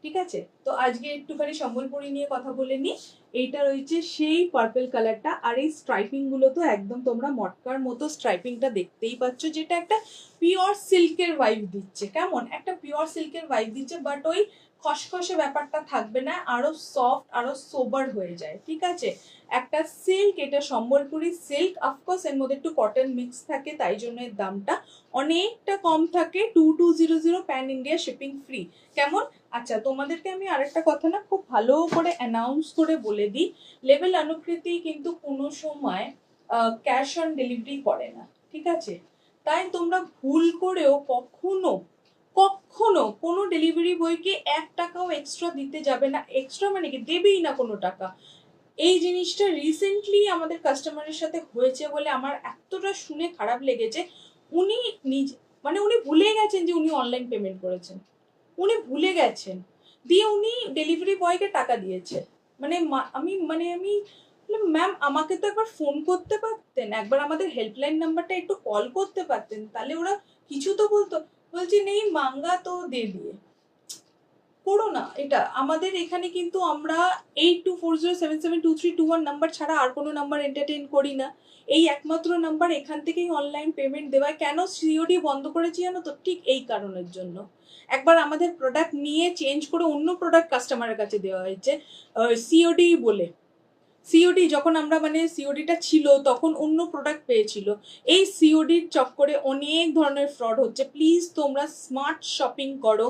Speaker 1: ঠিক আছে, তো আজকে একটুখানি সম্বলপুরি নিয়ে কথা বলে নি। এইটা রয়েছে সেই পার্পল কালারটা, আর এই স্ট্রাইপিং গুলো তো একদম তোমরা মটকার মতো স্ট্রাইপিংটা দেখতেই পাচ্ছ, যেটা একটা পিওর সিল্কের ভাইব দিচ্ছে, কেমন একটা পিওর সিল্কের ভাইব দিচ্ছে, বাট ওই খসখসে ব্যাপারটা থাকবে না, আরো সফট আরো সোবার হয়ে যায়। ঠিক আছে, একটা সিল্ক, এটা সম্বলপুরি সিল্ক, অফকোর্স এর মধ্যে একটু কটন মিক্স থাকে, তাই জন্য এর দামটা অনেকটা কম থাকে। 2200 প্যান ইন্ডিয়া শিপিং ফ্রি, কেমন? আচ্ছা, তোমাদেরকে আমি আরেকটা কথা না খুব ভালো করে অ্যানাউন্স করে বলে দিই, লেভেল অনুকৃতি কিন্তু কোনো সময় ক্যাশ অন ডেলিভারি করে না, ঠিক আছে? তাই তোমরা ভুল করেও কখনো কখনো কোনো ডেলিভারি বয়কে 1 টাকাও এক্সট্রা দিতে যাবে না, এক্সট্রা মানে কি দেবেই না কোনো টাকা। এই জিনিসটা রিসেন্টলি আমাদের কাস্টমারের সাথে হয়েছে বলে আমার এতটা শুনে খারাপ লেগেছে। উনি নিজে মানে উনি ভুলে গেছেন যে উনি অনলাইন পেমেন্ট করেছেন, উনি ভুলে গেছেন, দিয়ে উনি ডেলিভারি বয়কে টাকা দিয়েছে। আমি ম্যাম আমাকে তো একবার ফোন করতে পারতেন, একবার আমাদের হেল্পলাইন নাম্বারটা একটু কল করতে পারতেন, তাহলে ওরা কিছু তো বলতো। বলছি নেই মাঙ্গা তো দে দিয়ে করো না এটা। আমাদের এখানে কিন্তু আমরা 8240772321 নাম্বার ছাড়া আর কোনো নাম্বার এন্টারটেইন করি না, এই একমাত্র নাম্বার, এখান থেকেই অনলাইন পেমেন্ট দেওয়া। কেন সিওডি বন্ধ করেছি জানো তো? ঠিক এই কারণের জন্য। একবার আমাদের প্রোডাক্ট নিয়ে চেঞ্জ করে অন্য প্রোডাক্ট কাস্টমারের কাছে দেওয়া হয়েছে সিওডি বলে। সিওডি যখন আমরা সিওডিটা ছিল তখন অন্য প্রোডাক্ট পেয়েছিল, এই সিওডির চক্করে অনেক ধরনের ফ্রড হচ্ছে। প্লিজ তোমরা স্মার্ট শপিং করো,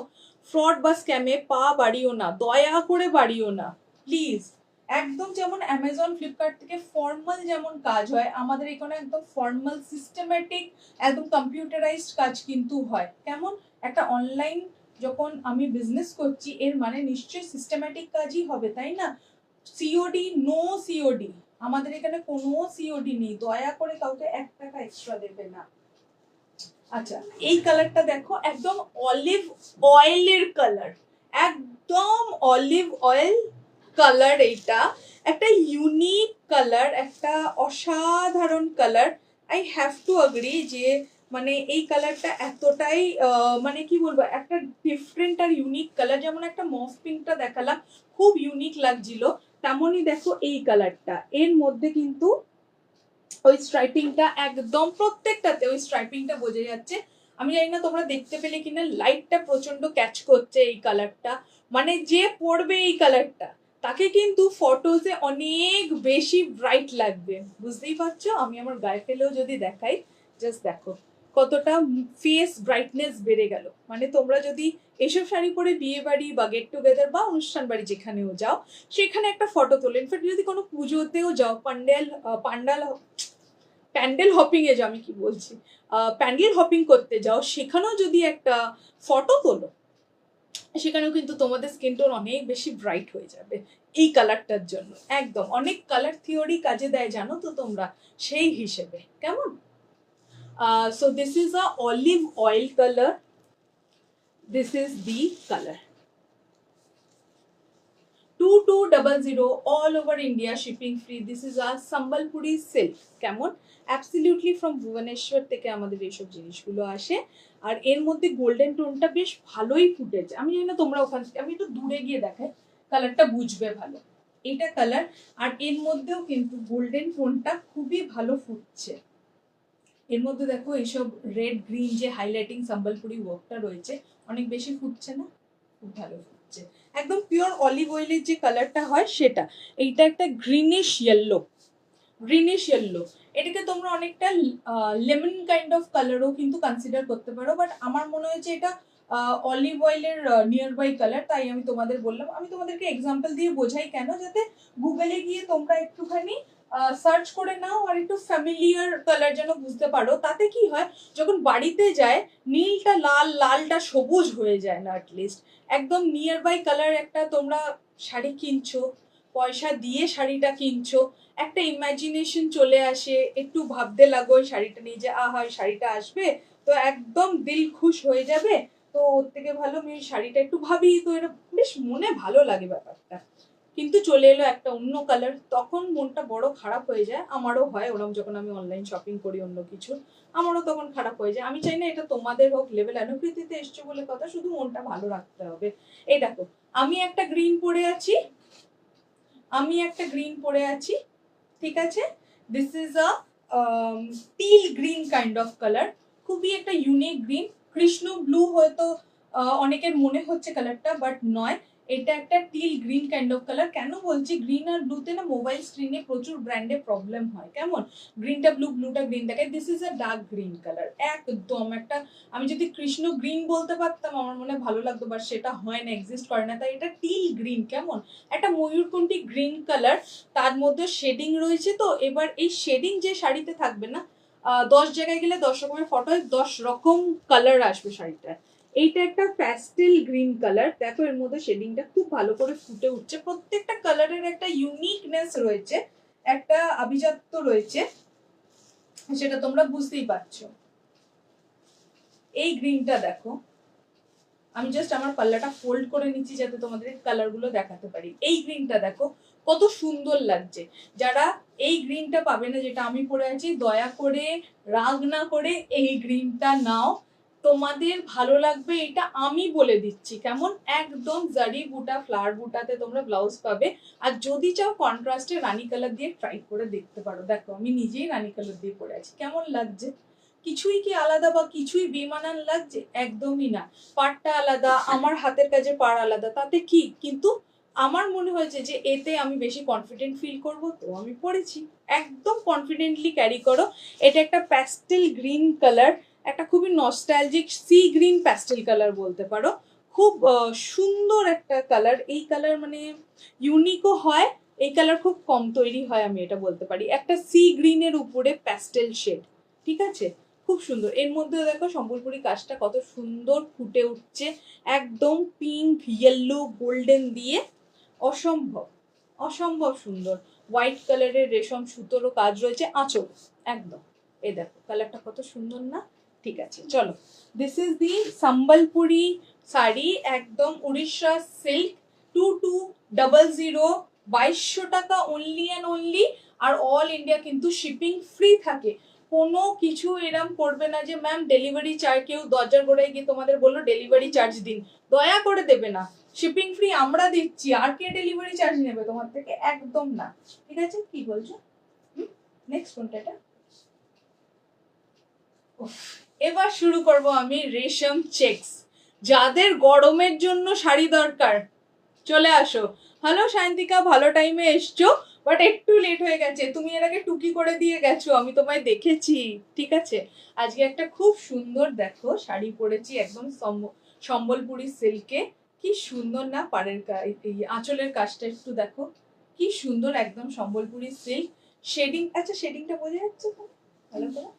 Speaker 1: ফ্রড বা স্ক্যামে পা বাড়িও না, দয়া করে বাড়িও না প্লিজ। একদম যেমন অ্যামাজন ফ্লিপকার্ট থেকে ফর্মাল যেমন কাজ হয়, আমাদের এখানে একদম ফর্মাল সিস্টেম্যাটিক একদম কম্পিউটারাইজড কাজ কিন্তু হয়। কেমন একটা অনলাইন যখন আমি বিজনেস করছি, এর মানে নিশ্চয়ই সিস্টেম্যাটিক কাজই হবে, তাই না? সিওডি, নো সিওডি, আমাদের এখানে কোনো সিওডি নেই, দয়া করে কাউকে 1 টাকা এক্সট্রা দেবে না। আচ্ছা, এই কালারটা দেখো, একদম অলিভ অয়েলের কালার, একদম অলিভ অয়েল কালার। এইটা একটা ইউনিক কালার, একটা অসাধারণ colour. I have to agree যে এই কালারটা এতটাই কি বলবো, একটা ডিফারেন্ট আর ইউনিক কালার। যেমন একটা মফ পিঙ্কটা দেখালাম, খুব ইউনিক লাগছিল, তেমনই দেখো এই কালারটা, এর মধ্যে কিন্তু ওই স্ট্রাইপিংটা একদম প্রত্যেকটাতে ওই স্ট্রাইপিংটা বোঝা যাচ্ছে। আমি জানি না তোমরা দেখতে পেলে কিনা, লাইটটা প্রচন্ড ক্যাচ করছে এই কালারটা, যে পরবে এই কালারটা তাকে কিন্তু ফটোজে অনেক বেশি ব্রাইট লাগবে, বুঝতেই পারছো? আমি আমার গায়ে ফেলেও যদি দেখাই, জাস্ট দেখো কতটা ফেস ব্রাইটনেস বেড়ে গেল। তোমরা যদি এসব শাড়ি পরে বিয়ে বাড়ি বা গেট টুগেদার বা অনুষ্ঠান বাড়ি যেখানেও যাও, সেখানে একটা ফটো তোলো। ইনফ্যাক্ট যদি কোনো পুজোতেও যাও, প্যান্ডেল হপিং এ যাও, আমি কি বলছি, প্যান্ডেল হপিং করতে যাও, সেখানেও যদি একটা ফটো তোলো, সেখানেও কিন্তু তোমাদের স্কিন টোন অনেক বেশি ব্রাইট হয়ে যাবে এই কালারটার জন্য। একদম অনেক কালার থিওরি কাজে দেয়, জানো তো তোমরা, সেই হিসেবে কেমন। So this is a olive oil colour, this is the colour 2200 all over India, shipping free. This is our Sambalpuri silk. কেমন? অ্যাবসলিউটলি ফ্রম ভুবনেশ্বর থেকে আমাদের এইসব জিনিসগুলো আসে। আর এর মধ্যে গোল্ডেন টোনটা বেশ ভালোই ফুটেছে। আমি জানি না তোমরা ওখান থেকে, আমি একটু দূরে গিয়ে দেখাই, কালারটা বুঝবে ভালো। এটা কালার, আর এর মধ্যেও কিন্তু গোল্ডেন টোনটা খুবই ভালো ফুটছে। এর মধ্যে দেখো এইসব রেড গ্রিন যে হাইলাইটিং সম্বলপুরি ওয়ার্কটা রয়েছে, অনেক বেশি ফুটছে না? খুব ভালো ফুটছে, একদম পিওর অলিভ অয়েলের যে কালারটা হয় সেটা। এইটা একটা গ্রিনিশ ইয়েলো, গ্রিনিশ ইয়েলো। এটাকে তোমরা অনেকটা লেমন কাইন্ড অফ কালারও কিন্তু কনসিডার করতে পারো, বাট আমার মনে হয়েছে এটা অলিভ অয়েলের নিয়ার বাই কালার, তাই আমি তোমাদের বললাম। আমি তোমাদেরকে এক্সাম্পল দিয়ে বোঝাই কেন, যাতে গুগলে গিয়ে তোমরা একটুখানি সার্চ করে নাও আর একটু ফ্যামিলিয়ার কালার যেন বুঝতে পারো। তাতে কি হয়, যখন বাড়িতে যায় নীলটা লাল, লালটা সবুজ হয়ে যায় না, অ্যাটলিস্ট একদম নিয়ার বাই কালার একটা তোমরা শাড়ি কিনছো, পয়সা দিয়ে শাড়িটা কিনছো, একটা ইমাজিনেশন চলে আসে, একটু ভাবতে লাগো ওই শাড়িটা নিয়ে যে আহা ওই শাড়িটা আসবে তো একদম দিল খুশ হয়ে যাবে। তো ওর থেকে ভালো আমি ওই শাড়িটা একটু ভাবি, তো এটা বেশ মনে ভালো লাগে ব্যাপারটা। কিন্তু চলে এলো একটা অন্য কালার, তখন মনটা বড় খারাপ হয়ে যায়। আমারও হয় ওরকম, যখন আমি অনলাইন শপিং করি অন্য কিছু, আমারও তখন খারাপ হয়ে যায়। আমি চাই না এটা তোমাদের হোক, লেভেল অনুকৃতিতে এসছো বলে কথা, শুধু মনটা ভালো রাখতে হবে। এই দেখো আমি একটা গ্রিন পরে আছি, আমি একটা গ্রিন পরে আছি, ঠিক আছে? This is a till green kind of colour, খুবই একটা ইউনিক গ্রিন। কৃষ্ণ ব্লু হয়তো অনেকের মনে হচ্ছে কালারটা, বাট নয়, এটা একটা till green kind of colour. কেন বলছি গ্রিন আর ব্লুতে না মোবাইল স্ক্রিনে প্রচুর ব্র্যান্ডে প্রবলেম হয়, কেমন গ্রিনটা ব্লু, ব্লুটা গ্রিন দেখায়। This is a dark green colour, একদম একটা, আমি যদি কৃষ্ণ গ্রিন বলতে পারতাম আমার মনে ভালো লাগতো, বাট সেটা হয় না, এক্সিস্ট করে না। তাই এটা টিল গ্রিন, কেমন একটা ময়ূরকণ্ঠী গ্রিন কালার, তার মধ্যে শেডিং রয়েছে। তো এবার এই শেডিং যে শাড়িতে থাকবে না, 10 জায়গায় গেলে 10 রকমের ফটো, 10 রকম কালার আসবে শাড়িটা। এইটা একটা প্যাস্টেল গ্রিন কালার, দেখো এর মধ্যে শেডিংটা খুব ভালো করে ফুটে উঠছে। প্রত্যেকটা কালারের একটা ইউনিকনেস রয়েছে, একটা আভিজাত্য রয়েছে, সেটা তোমরা বুঝতেই পারছো। এই গ্রিনটা দেখো, আমি জাস্ট আমার পাল্লাটা ফোল্ড করে নিচ্ছি যাতে তোমাদের কালার গুলো দেখাতে পারি। এই গ্রিনটা দেখো কত সুন্দর লাগছে। যারা এই গ্রিনটা পাবে না যেটা আমি পরে আছি, দয়া করে রাগ না করে এই গ্রিনটা নাও, তোমাদের ভালো লাগবে, এটা আমি বলে দিচ্ছি। কেমন একদম জারি বুটা, ফ্লাওয়ার বুটাতে তোমরা ব্লাউজ পাবে। আর যদি চাও কন্ট্রাস্টে রানী কালার দিয়ে ট্রাই করে দেখতে পারো। দেখো আমি নিজেই রানী কালার দিয়ে পরে আছি, কেমন লাগছে? কিছুই কি আলাদা বা কিছুই বেমানান লাগছে? একদমই না। পাড়টা আলাদা, আমার হাতের কাজে পাড় আলাদা, তাতে কি, কিন্তু আমার মনে হয়েছে যে এতে আমি বেশি কনফিডেন্ট ফিল করব, তো আমি পরেছি। একদম কনফিডেন্টলি ক্যারি করো। এটা একটা প্যাস্টেল গ্রিন কালার, একটা খুবই nostalgic sea green pastel colour বলতে পারো। খুব সুন্দর একটা কালার। এই কালার মানে ইউনিকও হয়, এই কালার খুব কম তৈরি হয়, আমি এটা বলতে পারি। একটা সি গ্রিনের উপরে প্যাস্টেল শেড, ঠিক আছে, খুব সুন্দর। এর মধ্যে দেখো সম্বলপুরি কাজটা কত সুন্দর ফুটে উঠছে, একদম পিঙ্ক, ইয়েলো, গোল্ডেন দিয়ে, অসম্ভব অসম্ভব সুন্দর। হোয়াইট কালারের রেশম সুতোরও কাজ রয়েছে আঁচল, একদম। এই দেখো কালারটা কত সুন্দর না? ঠিক আছে চলো, this is the Sambalpuri sari, একদম উড়িষ্যা সিল্ক, 2200, 2200 টাকা অনলি অ্যান্ড অনলি। আর অল ইন্ডিয়া কিন্তু শিপিং ফ্রি থাকে। কোনো কিছু এরম করবে না যে ম্যাম ডেলিভারি চার্জ, কেউ দরজার গোড়ায় গিয়ে তোমাদের বললো ডেলিভারি চার্জ দিন, দয়া করে দেবে না। শিপিং ফ্রি আমরা দিচ্ছি, আর কে ডেলিভারি চার্জ নেবে তোমার থেকে? একদম না, ঠিক আছে? কি বলছো? নেক্সট কোনটা এটা? এবার শুরু করব আমি রেশম চেকস। যাদের গরমের জন্য শাড়ি দরকার চলে আসো। হ্যালো শান্তিকা, ভালো টাইমে এসছো, বাট একটু লেট হয়ে গেছে। তুমি এর আগে টুকি করে দিয়ে গেছো, আমি তোমায় দেখেছি, ঠিক আছে? আজকে একটা খুব সুন্দর দেখো শাড়ি পরেছি, একদম সম্বলপুরি সিল্কে। কি সুন্দর না পাড়ের এই আঁচলের কাজটা একটু দেখো, কি সুন্দর, একদম সম্বলপুরি সিল্ক। শেডিং, আচ্ছা শেডিংটা বোঝা যাচ্ছে তো ভালো করে?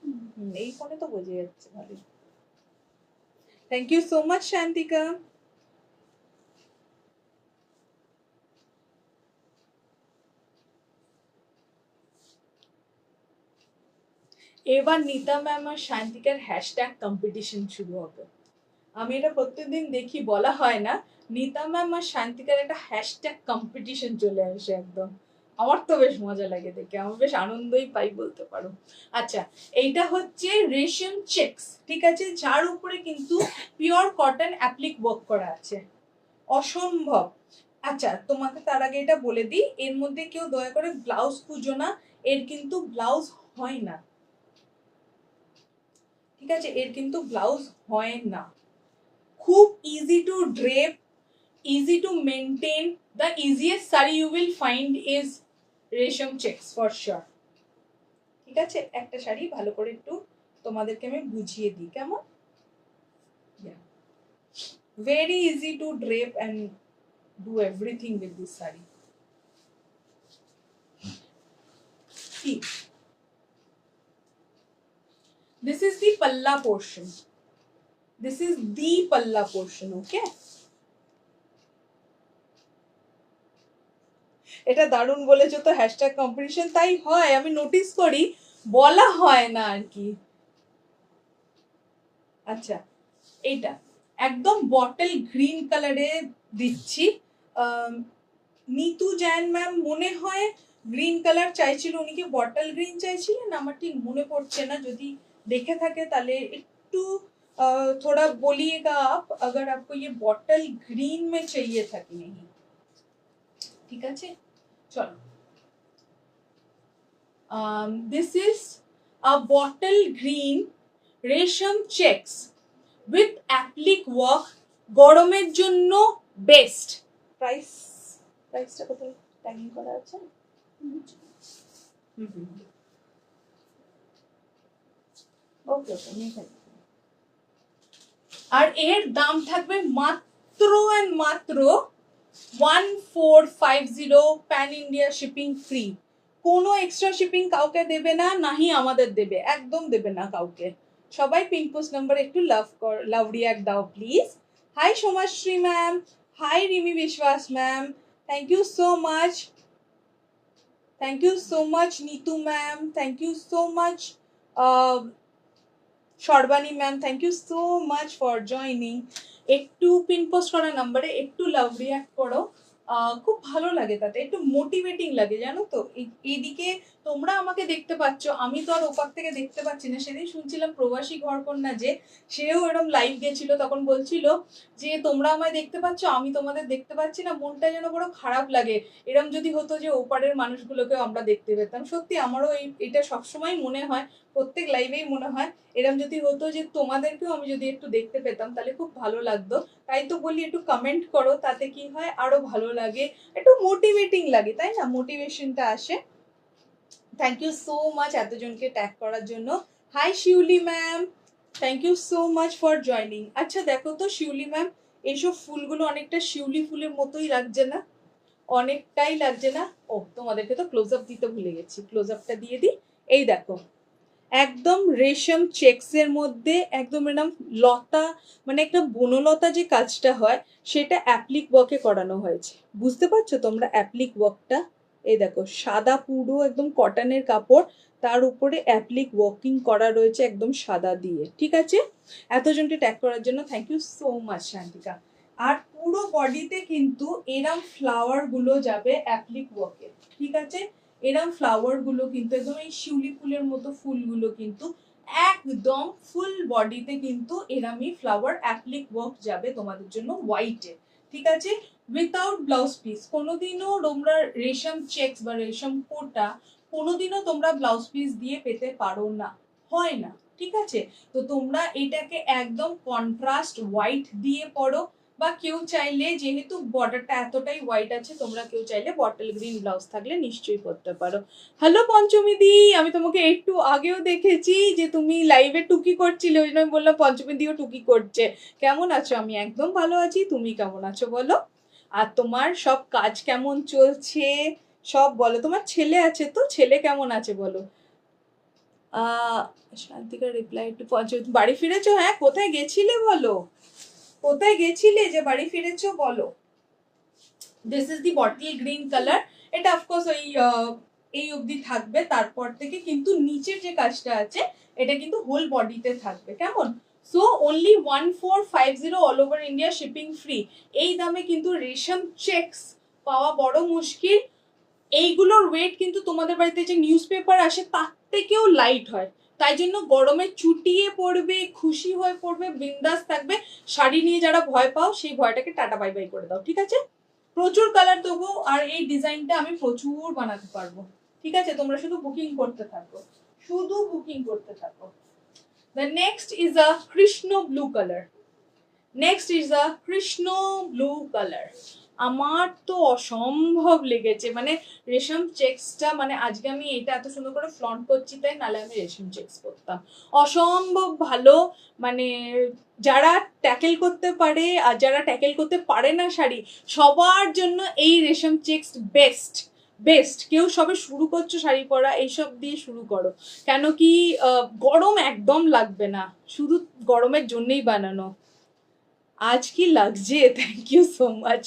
Speaker 1: এই ফোনে তো বোঝা যাচ্ছে ভালো। Thank you so much Shantika. এবার নিতা ম্যাম আর শান্তিকার হ্যাশট্যাগ কম্পিটিশন শুরু হবে। আমি এটা প্রত্যেকদিন দেখি, বলা হয় না, নিতা ম্যাম আর শান্তিকার একটা হ্যাশট্যাগ কম্পিটিশন চলে আসে একদম। আমার তো বেশ মজা লাগে দেখে, আমার বেশ আনন্দই পাই বলতে পারো। আচ্ছা, এইটা হচ্ছে রেশম চেকস, ঠিক আছে, যার উপরে কিন্তু পিওর কটন অ্যাপ্লিক ওয়ার্ক করা আছে, অসম্ভব। আচ্ছা, তোমাকে তার আগে এটা বলে দিই, এর মধ্যে কেউ দয়া করে ব্লাউজ খুঁজো না, এর কিন্তু ব্লাউজ হয় না, ঠিক আছে, এর কিন্তু ব্লাউজ হয় না। খুব easy to drape, easy to maintain. The easiest sari you will find is রেশম checks for sure. ঠিক আছে, একটা শাড়ি ভালো করে একটু তোমাদেরকে আমি বুঝিয়ে দিই কেমন। Very easy to drape and do everything with this sari. See, this is the palla portion. This is the palla portion, okay? এটা দারুণ বলেছো তো, হ্যাশট্যাগ কম্পিটিশন, তাই হয়, আমি নোটিস করি, বলা হয় না আর কি। আচ্ছা, এইটা একদম বটল গ্রিন কালারে দিচ্ছি। নিতু জৈন ম্যাম মনে হয় গ্রিন কালার চাইছিল, উনি কি বটল গ্রিন চাইছিলেন, আমার ঠিক মনে পড়ছে না, যদি দেখে থাকে তাহলে একটু थोड़ा बोलिएगा आप, अगर आपको ये बॉटल ग्रीन में चाहिए था कि नहीं। ठीक আছে, চলো। This is a bottle green রেশম চেকস উইথ অ্যাপ্লিক ওয়ার্ক, গরমের জন্য বেস্ট। প্রাইসটা কোথায় ট্যাগিং করা আছে? ওকে ওকে, নিয়ে আর এর দাম থাকবে মাত্র এন্ড মাত্র 1450, প্যান ইন্ডিয়া শিপিং ফ্রি। কোনো এক্সট্রা শিপিং কাউকে দেবে না, নাহি আমাদের দেবে, একদম দেবে না কাউকে। সবাই পিঙ্ক পোস্ট নাম্বার একটু লাভ রিয়াক্ট দাও please. Hi Somashree ma'am, hi Rimi Biswas ma'am, thank you so much, thank you so much Nitu ma'am, thank you so much Sarbani ma'am, thank you so much for joining. একটু পিন পোস্ট করা নাম্বারে একটু love react করো, খুব ভালো লাগে, তাতে একটু মোটিভেটিং লাগে, জানো তো। এইদিকে তোমরা আমাকে দেখতে পাচ্ছ, আমি তো আর ওপার থেকে দেখতে পাচ্ছি না। সেদিন শুনছিলাম প্রবাসী ঘরকন্যা যে, সেও এরকম লাইভ গেছিল, তখন বলছিল যে তোমরা আমায় দেখতে পাচ্ছ, আমি তোমাদের দেখতে পাচ্ছি না, মনটা যেন বড় খারাপ লাগে। এরম যদি হতো যে ওপারের মানুষগুলোকেও আমরা দেখতে পেতাম। সত্যি আমারও এটা সবসময় মনে হয়, প্রত্যেক লাইভেই মনে হয়, এরম যদি হতো যে তোমাদেরকেও আমি যদি একটু দেখতে পেতাম তাহলে খুব ভালো লাগতো। তাই তো বলি একটু কমেন্ট করো, তাতে কি হয় আরো ভালো লাগে, একটু মোটিভেটিং লাগে, তাই না, মোটিভেশনটা আসে। থ্যাংক ইউ সো মাচ এতজনকে ট্যাগ করার জন্য। Hi Shiuli ma'am, thank you so much for joining. আচ্ছা দেখো তো শিউলি ম্যাম, এইসব ফুলগুলো অনেকটা শিউলি ফুলের মতোই লাগছে না? অনেকটাই লাগছে না? ও, তোমাদেরকে তো ক্লোজ আপ দিতে ভুলে গেছি, ক্লোজ আপটা দিয়ে দিই। এই দেখো, একদম রেশম চেক্সের মধ্যে একদম এরকম লতা, মানে একটা বনলতা যে কাজটা হয় সেটা অ্যাপ্লিক ওয়ার্কে করানো হয়েছে। বুঝতে পারছো তোমরা অ্যাপ্লিক ওয়ার্কটা? এই দেখো, সাদা পুরো একদম কটনের কাপড়, তার উপরে অ্যাপ্লিক ওয়ার্কিং করা রয়েছে একদম সাদা দিয়ে। ঠিক আছে, এতজনকে ট্যাগ করার জন্য thank you so much Shantika. আর পুরো বডিতে কিন্তু এরম ফ্লাওয়ার গুলো যাবে অ্যাপ্লিক ওয়ার্কে, ঠিক আছে, এরম ফ্লাওয়ার গুলো কিন্তু একদম এই শিউলি ফুলের মতো ফুলগুলো কিন্তু একদম ফুল বডিতে কিন্তু এরমই ফ্লাওয়ার অ্যাপ্লিক ওয়ার্ক যাবে তোমাদের জন্য হোয়াইটে। ঠিক আছে, উইথাউট ব্লাউজ পিস। কোনোদিনও তোমরা রেশম চেকস বা রেশম কোটা কোনোদিনও তোমরা ব্লাউজ পিস দিয়ে পেতে পারো না, হয় না। ঠিক আছে, তো তোমরা এটাকে একদম কন্ট্রাস্ট হোয়াইট দিয়ে পরো, বা কেউ চাইলে, যেহেতু বর্ডারটা এতটাই হোয়াইট আছে, তোমরা কেউ চাইলে বটল গ্রিন ব্লাউজ থাকলে নিশ্চয়ই পরতে পারো। হ্যালো পঞ্চমী দি, আমি তোমাকে একটু আগেও দেখেছি যে তুমি লাইভে টুকি করছিলে, ওই জন্য বললাম পঞ্চমী দিও টুকি করছে। কেমন আছো? আমি একদম ভালো আছি, তুমি কেমন আছো বলো? আর তোমার সব কাজ কেমন চলছে সব বলো। তোমার ছেলে আছে তো, ছেলে কেমন আছে বলো? শান্তিকার রিপ্লাই একটু পঞ্চমী, বাড়ি ফিরেছো? হ্যাঁ, কোথায় গেছিলে বলো, কোথায় গেছিলে যে বাড়ি ফিরেছো বলো। This is the bottle green colour. এটা অফকোর্স ওই এই অবধি থাকবে, তারপর থেকে কিন্তু নিচের যে কাজটা আছে এটা কিন্তু হোল বডিতে থাকবে, কেমন। So only 1450 all over India shipping free. এই দামে কিন্তু রেশম চেকস পাওয়া বড় মুশকিল। এইগুলোর ওয়েট কিন্তু তোমাদের বাড়িতে যে নিউজ পেপার আসে তার থেকেও লাইট হয়, তাই জন্য গরমে চুটিয়ে পড়বে, খুশি হয়ে পড়বে, বিন্দাস থাকবে। শাড়ি নিয়ে যারা ভয় পাও সেই ভয়টাকে টাটা বাই বাই করে দাও, ঠিক আছে? প্রচুর কালার দেবো আর এই ডিজাইনটা আমি প্রচুর বানাতে পারবো, ঠিক আছে? তোমরা শুধু বুকিং করতে থাকো, শুধু বুকিং করতে থাকো। The next is a Krishna blue color. Next is a Krishna blue color. আমার তো অসম্ভব লেগেছে, মানে রেশম চেক্সটা, মানে আজকে আমি এটা এত সুন্দর করে ফ্লন্ট করছি তাই, নাহলে আমি রেশম চেক্স করতাম। অসম্ভব ভালো, মানে যারা ট্যাকেল করতে পারে আর যারা ট্যাকেল করতে পারে না শাড়ি, সবার জন্য এই রেশম চেক্স বেস্ট বেস্ট। কেউ সবে শুরু করছো শাড়ি পরা, এইসব দিয়ে শুরু করো, কেন কি গরম একদম লাগবে না, শুধু গরমের জন্যই বানানো। আজ কি লাগছে, থ্যাংক ইউ সো মাচ।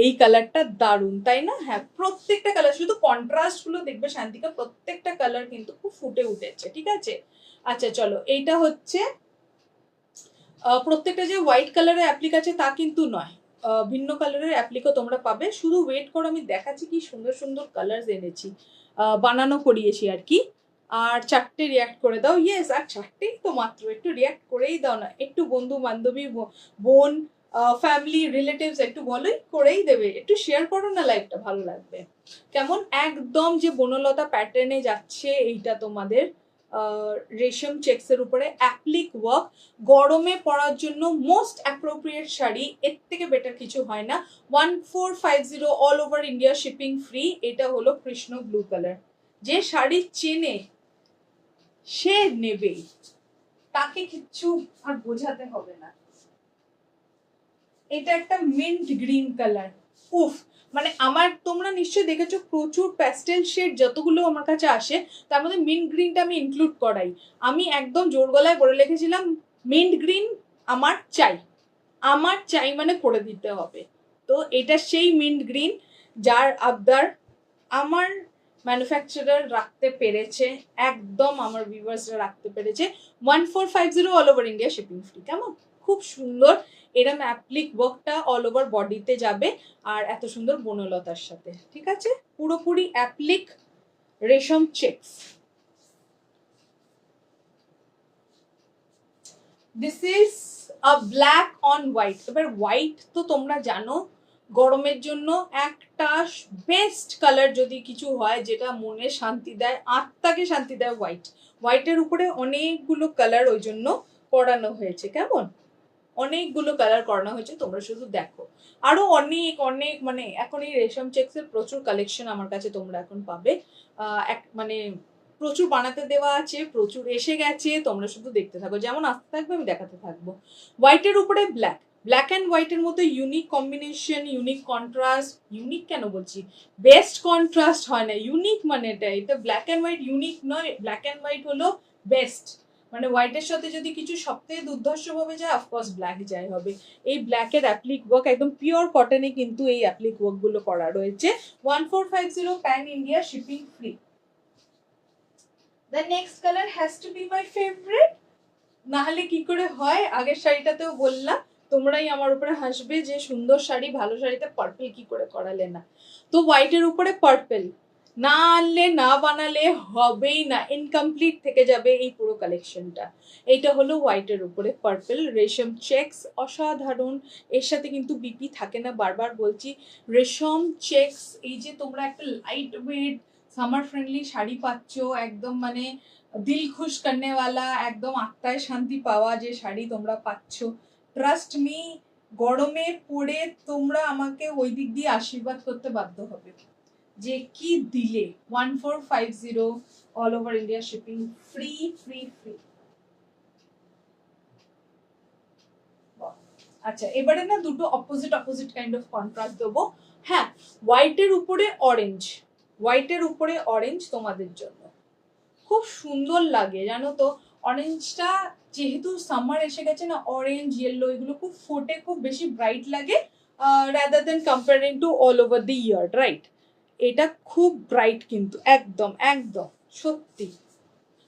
Speaker 1: এই কালারটা দারুণ, তাই না? হ্যাঁ, প্রত্যেকটা কালার, শুধু কন্ট্রাস্ট গুলো দেখবে শান্তিকা, প্রত্যেকটা কালার কিন্তু খুব ফুটে উঠেছে, ঠিক আছে? আচ্ছা চলো, এইটা হচ্ছে প্রত্যেকটা যে হোয়াইট কালারের অ্যাপ্লিক আছে তা কিন্তু নয়, ভিন্ন কালারের অ্যাপ্লিকও তোমরা পাবে। শুধু ওয়েট করো, আমি দেখাচ্ছি কি সুন্দর সুন্দর কালার এনেছি, বানানো করিয়েছি আর কি। আর চারটে রিয়াক্ট করে দাও। ইয়েস, আর চারটেই তো মাত্র, একটু রিয়াক্ট করেই দাও না, একটু বন্ধু বান্ধবী, বোন, ফ্যামিলি, রিলেটিভস একটু বলোই, করেই দেবে। একটু শেয়ার করো না, লাইভটা ভালো লাগবে। কেমন একদম যে বনলতা প্যাটার্নে যাচ্ছে এইটা তোমাদের রেশম চেক্সের উপরে অ্যাপ্লিক ওয়ার্ক, গরমে পরার জন্য মোস্ট অ্যাপ্রোপ্রিয়েট শাড়ি, এর থেকে বেটার কিছু হয় না। 1450 all over India shipping free. এটা হলো কৃষ্ণ ব্লু কালার। যে শাড়ি চেনে সে নেবেই, তাকে কিচ্ছু আর বোঝাতে হবে না। এটা একটা মিন্ট গ্রিন কালার। উফ, মানে আমার, তোমরা নিশ্চয়ই দেখেছো প্রচুর প্যাস্টেল শেড যতগুলো আমার কাছে আসে তার মধ্যে মিন্ট গ্রিনটা আমি ইনক্লুড করাই। আমি একদম জোর গলায় বলে লিখেছিলাম মিন্ট গ্রিন আমার চাই, আমার চাই, মানে করে দিতে হবে। তো এটা সেই মিন্ট গ্রিন যার আবদার আমার ম্যানুফ্যাকচারার রাখতে পেরেছে, একদম আমার ভিউয়ার্সরা রাখতে পেরেছে। 1450 all over India shipping free. কেমন খুব সুন্দর এরম অ্যাপ্লিক ওয়ার্কটা অল ওভার বডিতে যাবে, আর এত সুন্দর বনলতার সাথে, ঠিক আছে? পুরোপুরি অ্যাপ্লিক রেশম checks. This is a black on white. এবার হোয়াইট তো তোমরা জানো গরমের জন্য একটা বেস্ট কালার, যদি কিছু হয় যেটা মনে শান্তি দেয়, আত্মাকে শান্তি দেয়, হোয়াইট। হোয়াইটের উপরে অনেকগুলো কালার ওই জন্য করানো হয়েছে। কেমন অনেকগুলো কালার করানো হয়েছে, তোমরা শুধু দেখো। আরো অনেক অনেক, মানে এখন এই রেশম চেক্সের প্রচুর কালেকশন আমার কাছে তোমরা এখন পাবে। মানে প্রচুর বানাতে দেওয়া আছে, প্রচুর এসে গেছে, তোমরা শুধু দেখতে থাকো, যেমন আসতে থাকবে আমি দেখাতে থাকবো। হোয়াইটের উপরে ব্ল্যাক, ব্ল্যাক অ্যান্ড হোয়াইটের মধ্যে unique combination, unique contrast. Unique কেন বলছি, বেস্ট কন্ট্রাস্ট হয় না, ইউনিক মানে এটা ব্ল্যাক অ্যান্ড হোয়াইট ইউনিক নয়, ব্ল্যাক অ্যান্ড হোয়াইট হলো বেস্ট। মানে হোয়াইটের সাথে যদি কিছু সবথেকে দুর্ধর্ষ ভাবে যায়, অফকোর্স ব্ল্যাক যাই হবে। এই ব্ল্যাকের অ্যাপ্লিক ওয়ার্ক একদম পিওর কটনে কিন্তু এই অ্যাপ্লিক ওয়ার্ক গুলো করা রয়েছে। 1450 pan India shipping free. The next color has to be my favorite. নাহলে কি করে হয়, আগের শাড়িটাতেও বললাম তোমরাই আমার উপরে হাসবে যে সুন্দর শাড়ি, ভালো শাড়িতে পার্পল কি করে করালে না। তো হোয়াইটের উপরে পার্পল না আনলে, না বানালে হবেই না, ইনকমপ্লিট থেকে যাবে এই পুরো কালেকশনটা। এইটা হলো হোয়াইটের উপরে পার্পল রেশম চেক্স, অসাধারণ। এর সাথে কিন্তু বিপি থাকে না, বারবার বলছি। রেশম চেক্স, এই যে তোমরা একটা light weight summer friendly sari পাচ্ছ, একদম মানে দিল খুশ করনেওয়ালা, একদম আত্মায় শান্তি পাওয়া যে শাড়ি তোমরা পাচ্ছ, ট্রাস্ট মি, গরমে পড়ে তোমরা আমাকে ওই দিক দিয়ে আশীর্বাদ করতে বাধ্য হবে যে কি দিলে। 1450 all over India shipping free free free. আচ্ছা, এবারে না দুটো opposite opposite kind of contrast দেবো। হ্যাঁ, হোয়াইটের উপরে অরেঞ্জ, হোয়াইটের উপরে অরেঞ্জ তোমাদের জন্য খুব সুন্দর লাগে, জানো তো? অরেঞ্জটা যেহেতু সামার এসে গেছে না, অরেঞ্জ ইয়েলো এগুলো খুব ফোটে, খুব বেশি ব্রাইট লাগে rather than comparing to all over the year, right? এটা খুব ব্রাইট কিন্তু, একদম একদম সত্যি,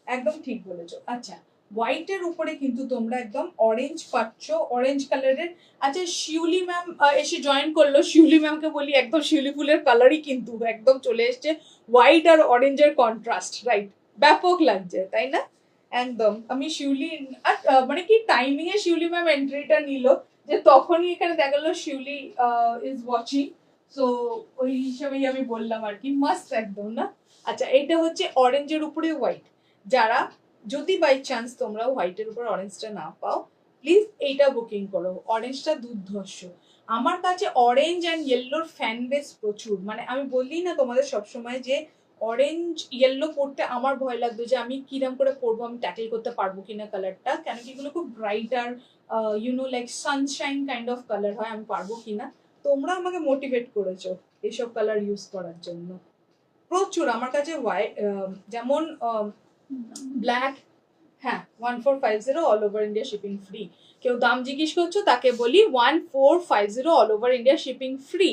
Speaker 1: একদম ঠিক বলেছো। আচ্ছা, হোয়াইটের উপরে কিন্তু তোমরা একদম অরেঞ্জ পাচ্ছ, অরেঞ্জ কালারের। আচ্ছা শিউলি ম্যাম এসে জয়েন করলো, শিউলি ম্যামকে বলি একদম শিউলি ফুলের কালারই কিন্তু একদম চলে এসছে, হোয়াইট আর অরেঞ্জের কন্ট্রাস্ট, রাইট, ব্যাপক লাগছে তাই না? একদম আমি শিউলি আর মানে কি টাইমিং এ শিউলি ম্যাম এন্ট্রিটা নিল, যে তখনই এখানে দেখা গেল শিউলি ইজ ওয়াচিং, সো ওই হিসাবেই আমি বললাম আর কি, মাস্ট একদম না। আচ্ছা এটা হচ্ছে অরেঞ্জের উপরে হোয়াইট, যারা যদি বাই চান্স তোমরা হোয়াইটের উপর অরেঞ্জটা না পাও, প্লিজ এইটা বুকিং করো, অরেঞ্জটা দুর্ধর্ষ। আমার কাছে অরেঞ্জ অ্যান্ড ইয়েলোর ফ্যান বেস প্রচুর, মানে আমি বললি না তোমাদের সবসময় যে অরেঞ্জ ইয়েলো পরতে আমার ভয় লাগতো যে আমি কিরম করে পরবো, আমি ট্যাকেল করতে পারবো কিনা কালারটা, কেন কি এগুলো খুব ব্রাইট আর you know like sunshine kind of colour হয়, আমি পারবো কিনা। তোমরা আমাকে মোটিভেট করেছো এইসব কালার ইউজ করার জন্য প্রচুর। আমার কাছে হোয়াইট যেমন ব্ল্যাক, হ্যাঁ 1450 all over India shipping free. কেউ দাম জিজ্ঞেস করছো তাকে বলি 1450 all over India shipping free,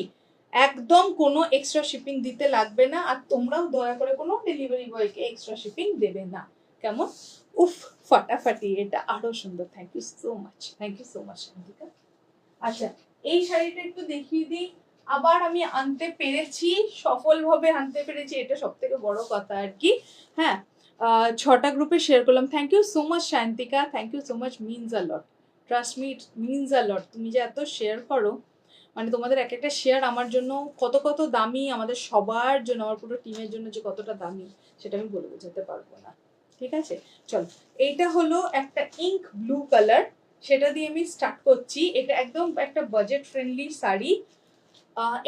Speaker 1: একদম কোনো এক্সট্রা শিপিং দিতে লাগবে না, আর তোমরাও দয়া করে কোনো ডেলিভারি বয়কে এক্সট্রা শিপিং দেবে না, কেমন? উফ ফাটাফাটি, এটা আরো সুন্দর, thank you so much, thank you so much Shantika. আচ্ছা এই শাড়িটা একটু দেখিয়ে দিই, আবার আমি আনতে পেরেছি, সফলভাবে আনতে পেরেছি, এটা সব থেকে বড় কথা আর কি। হ্যাঁ 6টা গ্রুপে শেয়ার করলাম, thank you so much Shantika, thank you so much, means a lot, trust me it means a lot, তুমি যে এত শেয়ার করো, মানে তোমাদের এক একটা শেয়ার আমার জন্য কত কত দামি, আমাদের সবার জন্য, আমার পুরো টিমের জন্য যে কতটা দামি সেটা আমি বলে বোঝাতে পারবো না। ঠিক আছে চলো, এইটা হলো একটা ইঙ্ক ব্লু কালার, সেটা দিয়ে আমি স্টার্ট করছি। এটা একদম একটা বাজেট ফ্রেন্ডলি শাড়ি,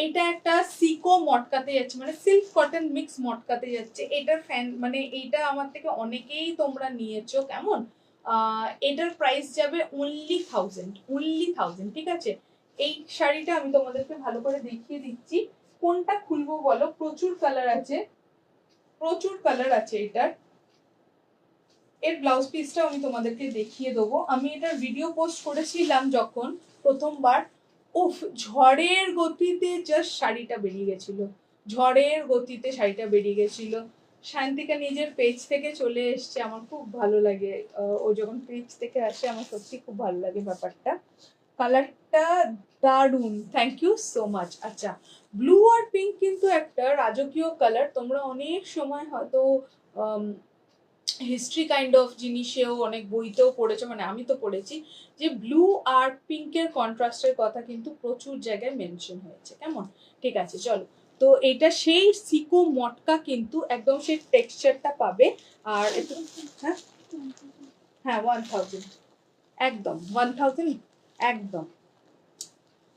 Speaker 1: এটা একটা সিকো মটকাতে যাচ্ছে, মানে সিল্ক কটন মিক্স মটকাতে যাচ্ছে, এটার ফ্যান মানে এইটা আমার থেকে অনেকেই তোমরা নিয়েছো, কেমন? এটার প্রাইস যাবে only 1000, ঠিক আছে? এই শাড়িটা আমি তোমাদেরকে ভালো করে দেখিয়ে দিচ্ছি, কোনটা খুলবো বলো, প্রচুর কালার আছে, প্রচুর কালার আছে এটার। এর ব্লাউজ পিসটা আমি তোমাদেরকে দেখিয়ে দেবো, আমি এটার ভিডিও পোস্ট করেছিলাম যখন প্রথমবার, উফ ঝড়ের গতিতে জাস্ট শাড়িটা বেরিয়ে গেছিল, ঝড়ের গতিতে শাড়িটা বেরিয়ে গেছিল। শান্তিকা নিজের পেজ থেকে চলে এসছে, আমার খুব ভালো লাগে, ও যখন পেজ থেকে আসে আমার সত্যি খুব ভালো লাগে ব্যাপারটা। কালারটা দারুন, থ্যাংক ইউ সো মাচ। আচ্ছা ব্লু আর পিঙ্ক কিন্তু একটা রাজকীয় কালার, তোমরা অনেক সময় হয়তো হিস্ট্রি কাইন্ড অফ জিনিসেও অনেক বইতেও পড়েছে, মানে আমি তো পড়েছি যে ব্লু আর পিঙ্কের কন্ট্রাস্টের কথা কিন্তু প্রচুর জায়গায় মেনশন হয়েছে, কেমন? ঠিক আছে চলো, তো এটা সেই সিকো মটকা, কিন্তু একদম সেই টেক্সচারটা পাবে, আর একটু হ্যাঁ হ্যাঁ 1000, একদম 1000, একদম।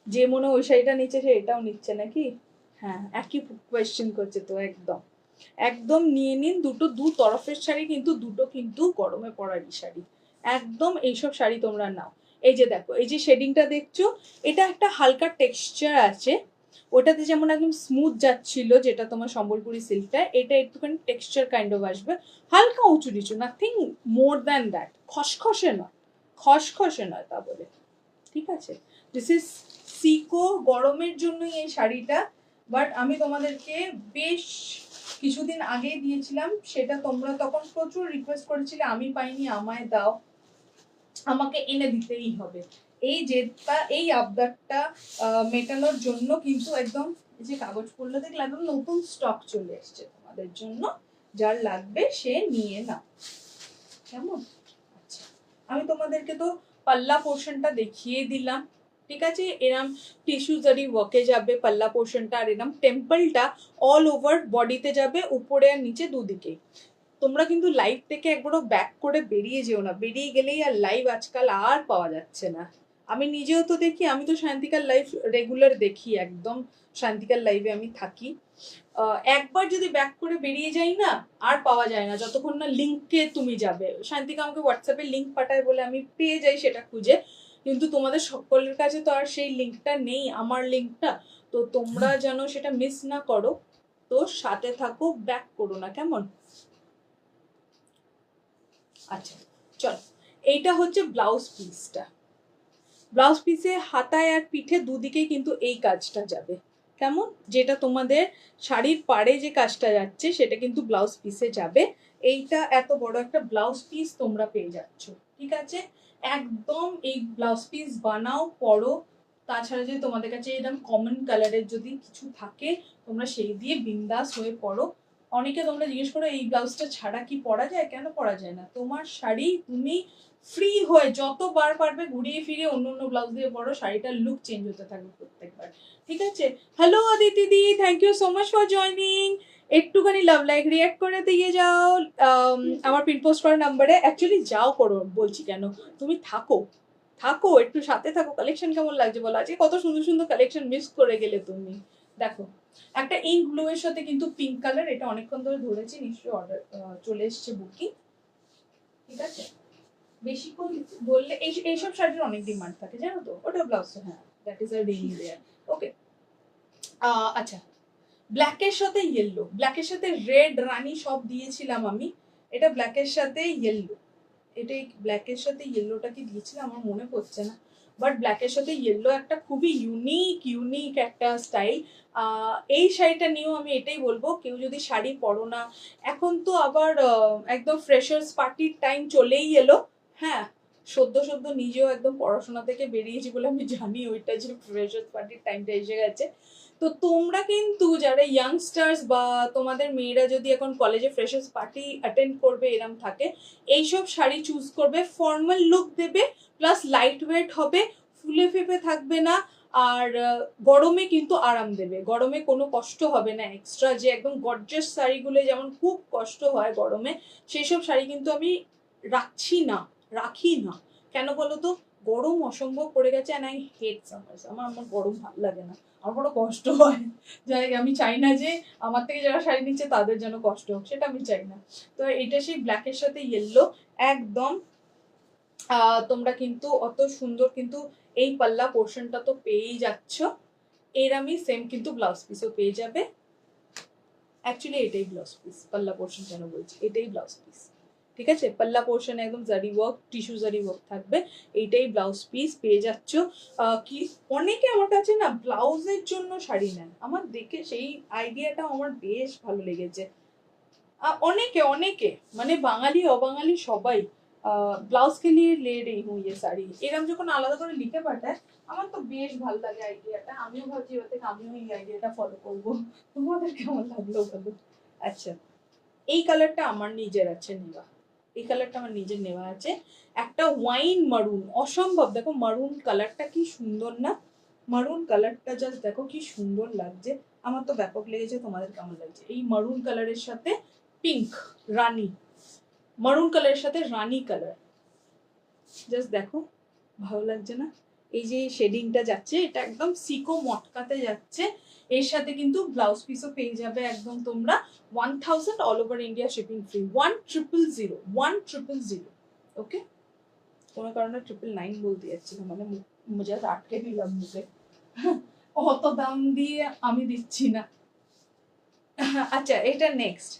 Speaker 1: যে মনে ওই শাড়িটা নিচ্ছে সে এটাও নিচ্ছে নাকি? হ্যাঁ একই কোয়েশ্চেন করছে তো, একদম একদম নিয়ে নিন, দুটো দু তরফের শাড়ি, কিন্তু দুটো কিন্তু গরমে পড়ারই শাড়ি, একদম এইসব শাড়ি তোমরা নাও। এই যে দেখো এই যে শেডিংটা দেখছো, এটা একটা হালকা টেক্সচার আছে, ওটাতে যেমন একদম স্মুথ যাচ্ছিল যেটা তোমার সম্বলপুরি সিল্কটা, এটা একটুখানি টেক্সচার কাইন্ড অফ আসবে, হালকা উঁচু নিচু, নাথিং মোর দ্যান দ্যাট, খসখসে নয়, খসখসে নয় তা বলে, ঠিক আছে? দিস ইজ সিকো, গরমের জন্যই এই শাড়িটা, বাট আমি তোমাদেরকে বেশ কিছুদিন আগে দিয়েছিলাম, সেটা তোমরা তখন প্রচুর রিকোয়েস্ট করেছিলে, আমি পাইনি, আমায় দাও, আমাকে এনে দিতেই হবে, এই জেদটা এই আবদারটা মেটানোর জন্য কিন্তু একদম এই যে কাগজ পড়লো দেখলে একদম নতুন স্টক চলে এসছে তোমাদের জন্য, যার লাগবে সে নিয়ে নাও, কেমন? আচ্ছা আমি তোমাদেরকে তো পাল্লা পোর্শনটা দেখিয়ে দিলাম, ঠিক আছে? এরম টিস্যু জারি ওয়ার্কে যাবে পাল্লা পোর্শনটা, আর এরম টেম্পলটা অল ওভার বডিতে যাবে, উপরে আর নিচে দুদিকে। তোমরা কিন্তু লাইভ থেকে একবারও ব্যাক করে বেরিয়ে যেও না, বেরিয়ে গেলেই আর লাইভ আজকাল আর পাওয়া যাচ্ছে না। আমি নিজেও তো দেখি, আমি তো শান্তিকার লাইভ রেগুলার দেখি, একদম শান্তিকার লাইভে আমি থাকি, একবার যদি ব্যাক করে বেরিয়ে যাই না আর পাওয়া যায় না, যতক্ষণ না লিঙ্কে তুমি যাবে। শান্তিকা আমাকে হোয়াটসঅ্যাপে লিঙ্ক পাঠায় বলে আমি পেয়ে যাই সেটা খুঁজে, কিন্তু তোমাদের সকলের কাছে তো আর সেই লিঙ্কটা নেই, আমার লিঙ্কটা, তো তোমরা যেন সেটা মিস না করো, তো সাথে থাকো, ব্যাক করো না, কেমন? আচ্ছা চল, এইটা হচ্ছে ব্লাউজ পিসটা, ব্লাউজ পিসে হাতায় আর পিঠে দুদিকেই কিন্তু এই কাজটা যাবে, কেমন? যেটা তোমাদের শাড়ির পাড়ে যে কাজটা যাচ্ছে সেটা কিন্তু ব্লাউজ পিসে যাবে। এইটা এত বড় একটা ব্লাউজ পিস তোমরা পেয়ে যাচ্ছ, ঠিক আছে? একদম এই ব্লাউজ পিস বানাও, পরো। তাছাড়া যদি তোমাদের কাছে এরকম কমন কালারের যদি কিছু থাকে তোমরা সেই দিয়ে বিন্দাস হয়ে পরো। অনেকে তোমরা জিজ্ঞেস করো এই ব্লাউজটা ছাড়া কি পরা যায়? কেন পরা যায় না? তোমার শাড়ি তুমি ফ্রি হয়ে যতবার পারবে ঘুরিয়ে ফিরিয়ে অন্য অন্য ব্লাউজ দিয়ে পরো, শাড়িটার লুক চেঞ্জ হতে থাকবে প্রত্যেকবার, ঠিক আছে? হ্যালো অদিতি দি, thank you so much for joining. একটুখানি লাভ লাইক রিয়াক্ট করে দিয়ে যাও আমার পিন পোস্ট করা নাম্বারে। অ্যাকচুয়ালি যাও করো, বলছি কেন, তুমি থাকো থাকো একটু সাথে থাকো। কালেকশন কেমন লাগছে বলো? আজকে কত সুন্দর সুন্দর কালেকশন মিস করে গেলে তুমি। দেখো একটা ইঙ্ক ব্লু এর সাথে কিন্তু পিঙ্ক কালার, এটা অনেকক্ষণ ধরে ধরেছি, নিশ্চয়ই অর্ডার চলে এসছে বুকিং, ঠিক আছে? বেশিক্ষণ বললে এইসব শাড়ির অনেক ডিমান্ড থাকে, জানো তো? ওটা ব্লাউজ, হ্যাঁ, that is a daily wear. Okay, আচ্ছা, ব্ল্যাকের সাথে ইয়েলো, ব্ল্যাকের সাথে রেড রানী সব দিয়েছিলাম আমি। এটা ব্ল্যাকের সাথে ইয়েলো, এটাই ব্ল্যাকের সাথে ইয়েলোটা কি দিয়েছিলাম আমার মনে পড়ছে না, বাট ব্ল্যাকের সাথে ইয়েলো একটা খুবই ইউনিক একটা স্টাইল। এই শাড়িটা নিয়েও আমি এটাই বলবো, কেউ যদি শাড়ি পরো না, এখন তো আবার একদম ফ্রেশার্স পার্টির টাইম চলেই এলো। হ্যাঁ, সদ্য নিজেও একদম পড়াশোনা থেকে বেরিয়েছি বলে আমি জানি ওইটা যে ফ্রেশার্স পার্টির টাইমটা এসে গেছে। তো তোমরা কিন্তু যারা ইয়াংস্টার্স বা তোমাদের মেয়েরা যদি এখন কলেজে ফ্রেশার্স পার্টি অ্যাটেন্ড করবে এরম থাকে, এইসব শাড়ি চুজ করবে, ফর্মাল লুক দেবে, প্লাস লাইট ওয়েট হবে, ফুলে ফেপে থাকবে না, আর গরমে কিন্তু আরাম দেবে, গরমে কোনো কষ্ট হবে না এক্সট্রা। যে একদম গর্জাস শাড়িগুলো যেমন খুব কষ্ট হয় গরমে, সেই সব শাড়ি কিন্তু আমি রাখি না। কেন বলো তো? গরম অসম্ভব পড়ে গেছে, অ্যান্ড আই হেট সামার্স। আমার গরম ভালো লাগে না, আমার বড় কষ্ট হয়। যাই, আমি চাই না যে আমার থেকে যারা শাড়ি নিচ্ছে তাদের যেন কষ্ট হোক, সেটা আমি চাই না। তো এটা সেই ব্ল্যাকের সাথে ইয়েলো একদম। তোমরা কিন্তু অত সুন্দর কিন্তু এই পাল্লা পোর্শনটা তো পেয়েই যাচ্ছ, এর আমি সেম কিন্তু ব্লাউজ পিসও পেয়ে যাবে। অ্যাকচুয়ালি এটাই ব্লাউজ পিস, পাল্লা পোর্শন কেন বলছি, এটাই ব্লাউজ পিস, ঠিক আছে? পাল্লা পোর্শন একদম জারি ওয়ার্ক, টিস্যু জারি ওয়ার্ক থাকবে, এইটাই ব্লাউজ পিস পেয়ে যাচ্ছ। কি অনেকে আমার কাছে না ব্লাউজের জন্য শাড়ি নেন, আমার দেখে সেই আইডিয়াটা আমার বেশ ভালো লেগেছে। অনেকে মানে বাঙালি অবাঙালি সবাই ব্লাউজ কে লিয়ে ले रही हूँ ये साड़ी, এরকম যখন আলাদা করে লিখে পাঠায় আমার তো বেশ ভালো লাগে আইডিয়াটা। আমিও ভাবছি ওতে আমিও এই আইডিয়াটা ফলো করব। তোমাদের কেমন লাগলো বলো? আচ্ছা, এই কালারটা আমার নিজের আছে নেওয়া, এই কালারটা আমার নিজের নেওয়া আছে, একটা ওয়াইন মারুন, অসম্ভব। দেখো মারুন কালারটা কি সুন্দর না? মারুন কালারটা জাস্ট দেখো কি সুন্দর লাগছে, আমার তো ব্যাপক লেগেছে। তোমাদের কেমন লাগছে? এই মারুন কালারের সাথে পিঙ্ক রানী, মারুন কালারের সাথে রানী কালার, জাস্ট দেখো ভালো লাগছে না? এই যে শেডিংটা যাচ্ছে, এটা একদম সিকো মটকাতে যাচ্ছে। এর সাথে কিন্তু ব্লাউজ পিসও পেয়ে যাবে একদম তোমরা 1000 all over India shipping free, 1000 ওকে? কোনো কারণে 999 বলতে যাচ্ছিলাম, মানে মুঝে আটকে দিলাম মুখে। অত দাম দিয়ে আমি দিচ্ছি না। আচ্ছা, এটা নেক্সট,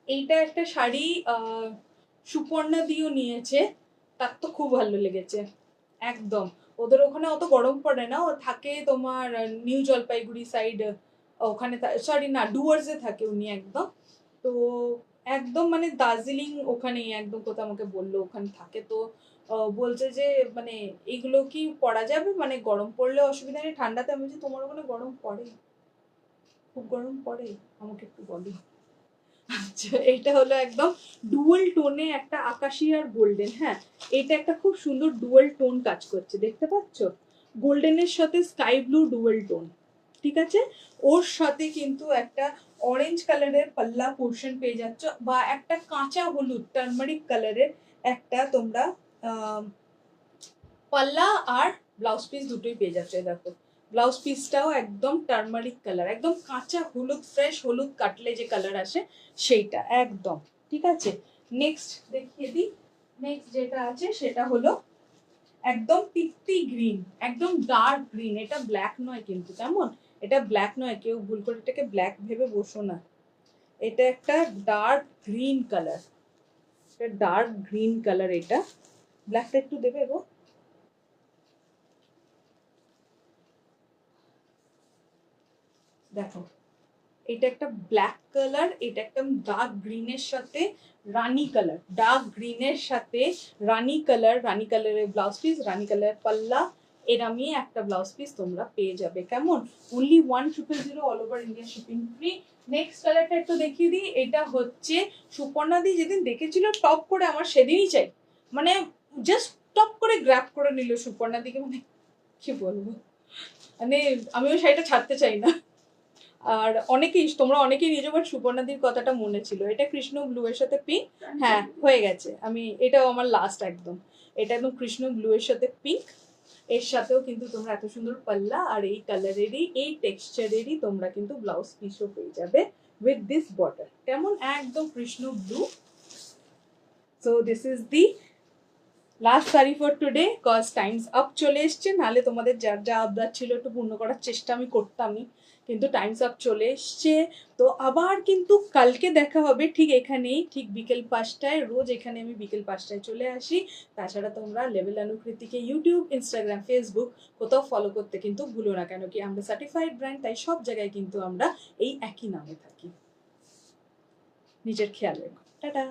Speaker 1: এইটা একটা শাড়ি সুপর্ণা দিও নিয়েছে, তার তো খুব ভালো লেগেছে একদম। ওদের ওখানে অত গরম পড়ে না, ও থাকে তোমার নিউ জলপাইগুড়ি সাইড, ওখানে সরি না ডুয়ার্সে থাকে উনি একদম। তো একদম মানে দার্জিলিং ওখানেই একদম, কোথাও আমাকে বললো ওখানে থাকে। তো বলছে যে মানে এগুলো কি পরা যাবে, মানে গরম পড়লে অসুবিধা নেই, ঠান্ডাতে। আমি বলছি তোমার ওখানে গরম পড়ে? খুব গরম পড়ে, আমাকে একটু বলো। আচ্ছা, এটা হলো একদম ডুয়াল টোনে একটা আকাশি আর গোল্ডেন। হ্যাঁ, এটা একটা খুব সুন্দর ডুয়াল টোন কাজ করছে, দেখতে পাচ্ছ? গোল্ডেনের সাথে স্কাই ব্লু ডুয়াল টোন, ঠিক আছে? ওর সাথে কিন্তু একটা অরেঞ্জ কালারের পাল্লা পোর্শন পেয়ে যাচ্ছ, বা একটা কাঁচা হলুদ টার্মারিক কালারের একটা তোমরা পাল্লা আর ব্লাউজ পিস দুটোই পেয়ে যাচ্ছে। দেখো ব্লাউজ পিসটাও একদম টার্মারিক কালার, একদম কাঁচা হলুদ, ফ্রেশ হলুদ কাটলে যে কালার আসে সেইটা একদম, ঠিক আছে? নেক্সট দেখিয়ে দিই, নেক্সট যেটা আছে সেটা হলো একদম পিত্তি গ্রিন, একদম ডার্ক গ্রিন। এটা ব্ল্যাক নয় কিন্তু, কেমন? এটা ব্ল্যাক নয়, কেউ ভুল করে এটাকে ব্ল্যাক ভেবে বসো না। এটা একটা ডার্ক গ্রিন কালার, এটা ডার্ক গ্রিন কালার। এটা ব্ল্যাকটা একটু দেবে গো। দেখো এটা একটা ব্ল্যাক কালার, এটা একদম ডার্ক গ্রিনের সাথে রানি কালার, ডার্ক গ্রিনের সাথে রানি কালার, রানি কালারের ব্লাউজ পিস, রানি কালার পাল্লা, এরামই একটা ব্লাউজ পিস তোমরা পেয়ে যাবে। কেমন? Only 1,000 all over India shipping free. Next কালারটা একটু দেখিয়ে দিই। এটা হচ্ছে সুপর্ণাদি যেদিন দেখেছিল টপ করে আমার সেদিনই চাই, মানে জাস্ট টপ করে গ্র্যাব করে নিল সুপর্ণাদিকে, মানে কি বলবো, মানে আমিও শাড়িটা ছাড়তে চাই না। আর অনেকেই তোমরা অনেকেই নিয়ে যাবো, সুপর্ণাদির কথাটা মনে ছিল। এটা কৃষ্ণ ব্লু এর সাথে পিঙ্ক, হ্যাঁ হয়ে গেছে, আমি এটাও আমার লাস্ট একদম, এটা একদম কৃষ্ণ ব্লু এর সাথে পিঙ্ক, এর সাথেও কিন্তু তোমরা এত সুন্দর পাল্লা আর এই কালারেরই এই টেক্সচারেরই তোমরা কিন্তু ব্লাউজ পিসও পেয়ে যাবে উইথ দিস বর্ডার। কেমন? একদম Krishna blue. So this is the last sari for today, cause time's up চলে এসছে, নাহলে তোমাদের যার যা আবদার ছিল একটু পূর্ণ করার চেষ্টা আমি করতামই, কিন্তু টাইমস আপ চলে এসছে। তো আবার কিন্তু কালকে দেখা হবে ঠিক এখানেই, ঠিক বিকেল 5টায়, রোজ এখানে আমি বিকেল 5টায় চলে আসি। তাছাড়া তোমরা লেভেল অনুকৃতিকে ইউটিউব, ইনস্টাগ্রাম, ফেসবুক কোথাও ফলো করতে কিন্তু ভুলো না, কেন কি আমরা সার্টিফাইড ব্র্যান্ড, তাই সব জায়গায় কিন্তু আমরা এই একই নামে থাকি। নিজের খেয়াল রেখো। টাটা।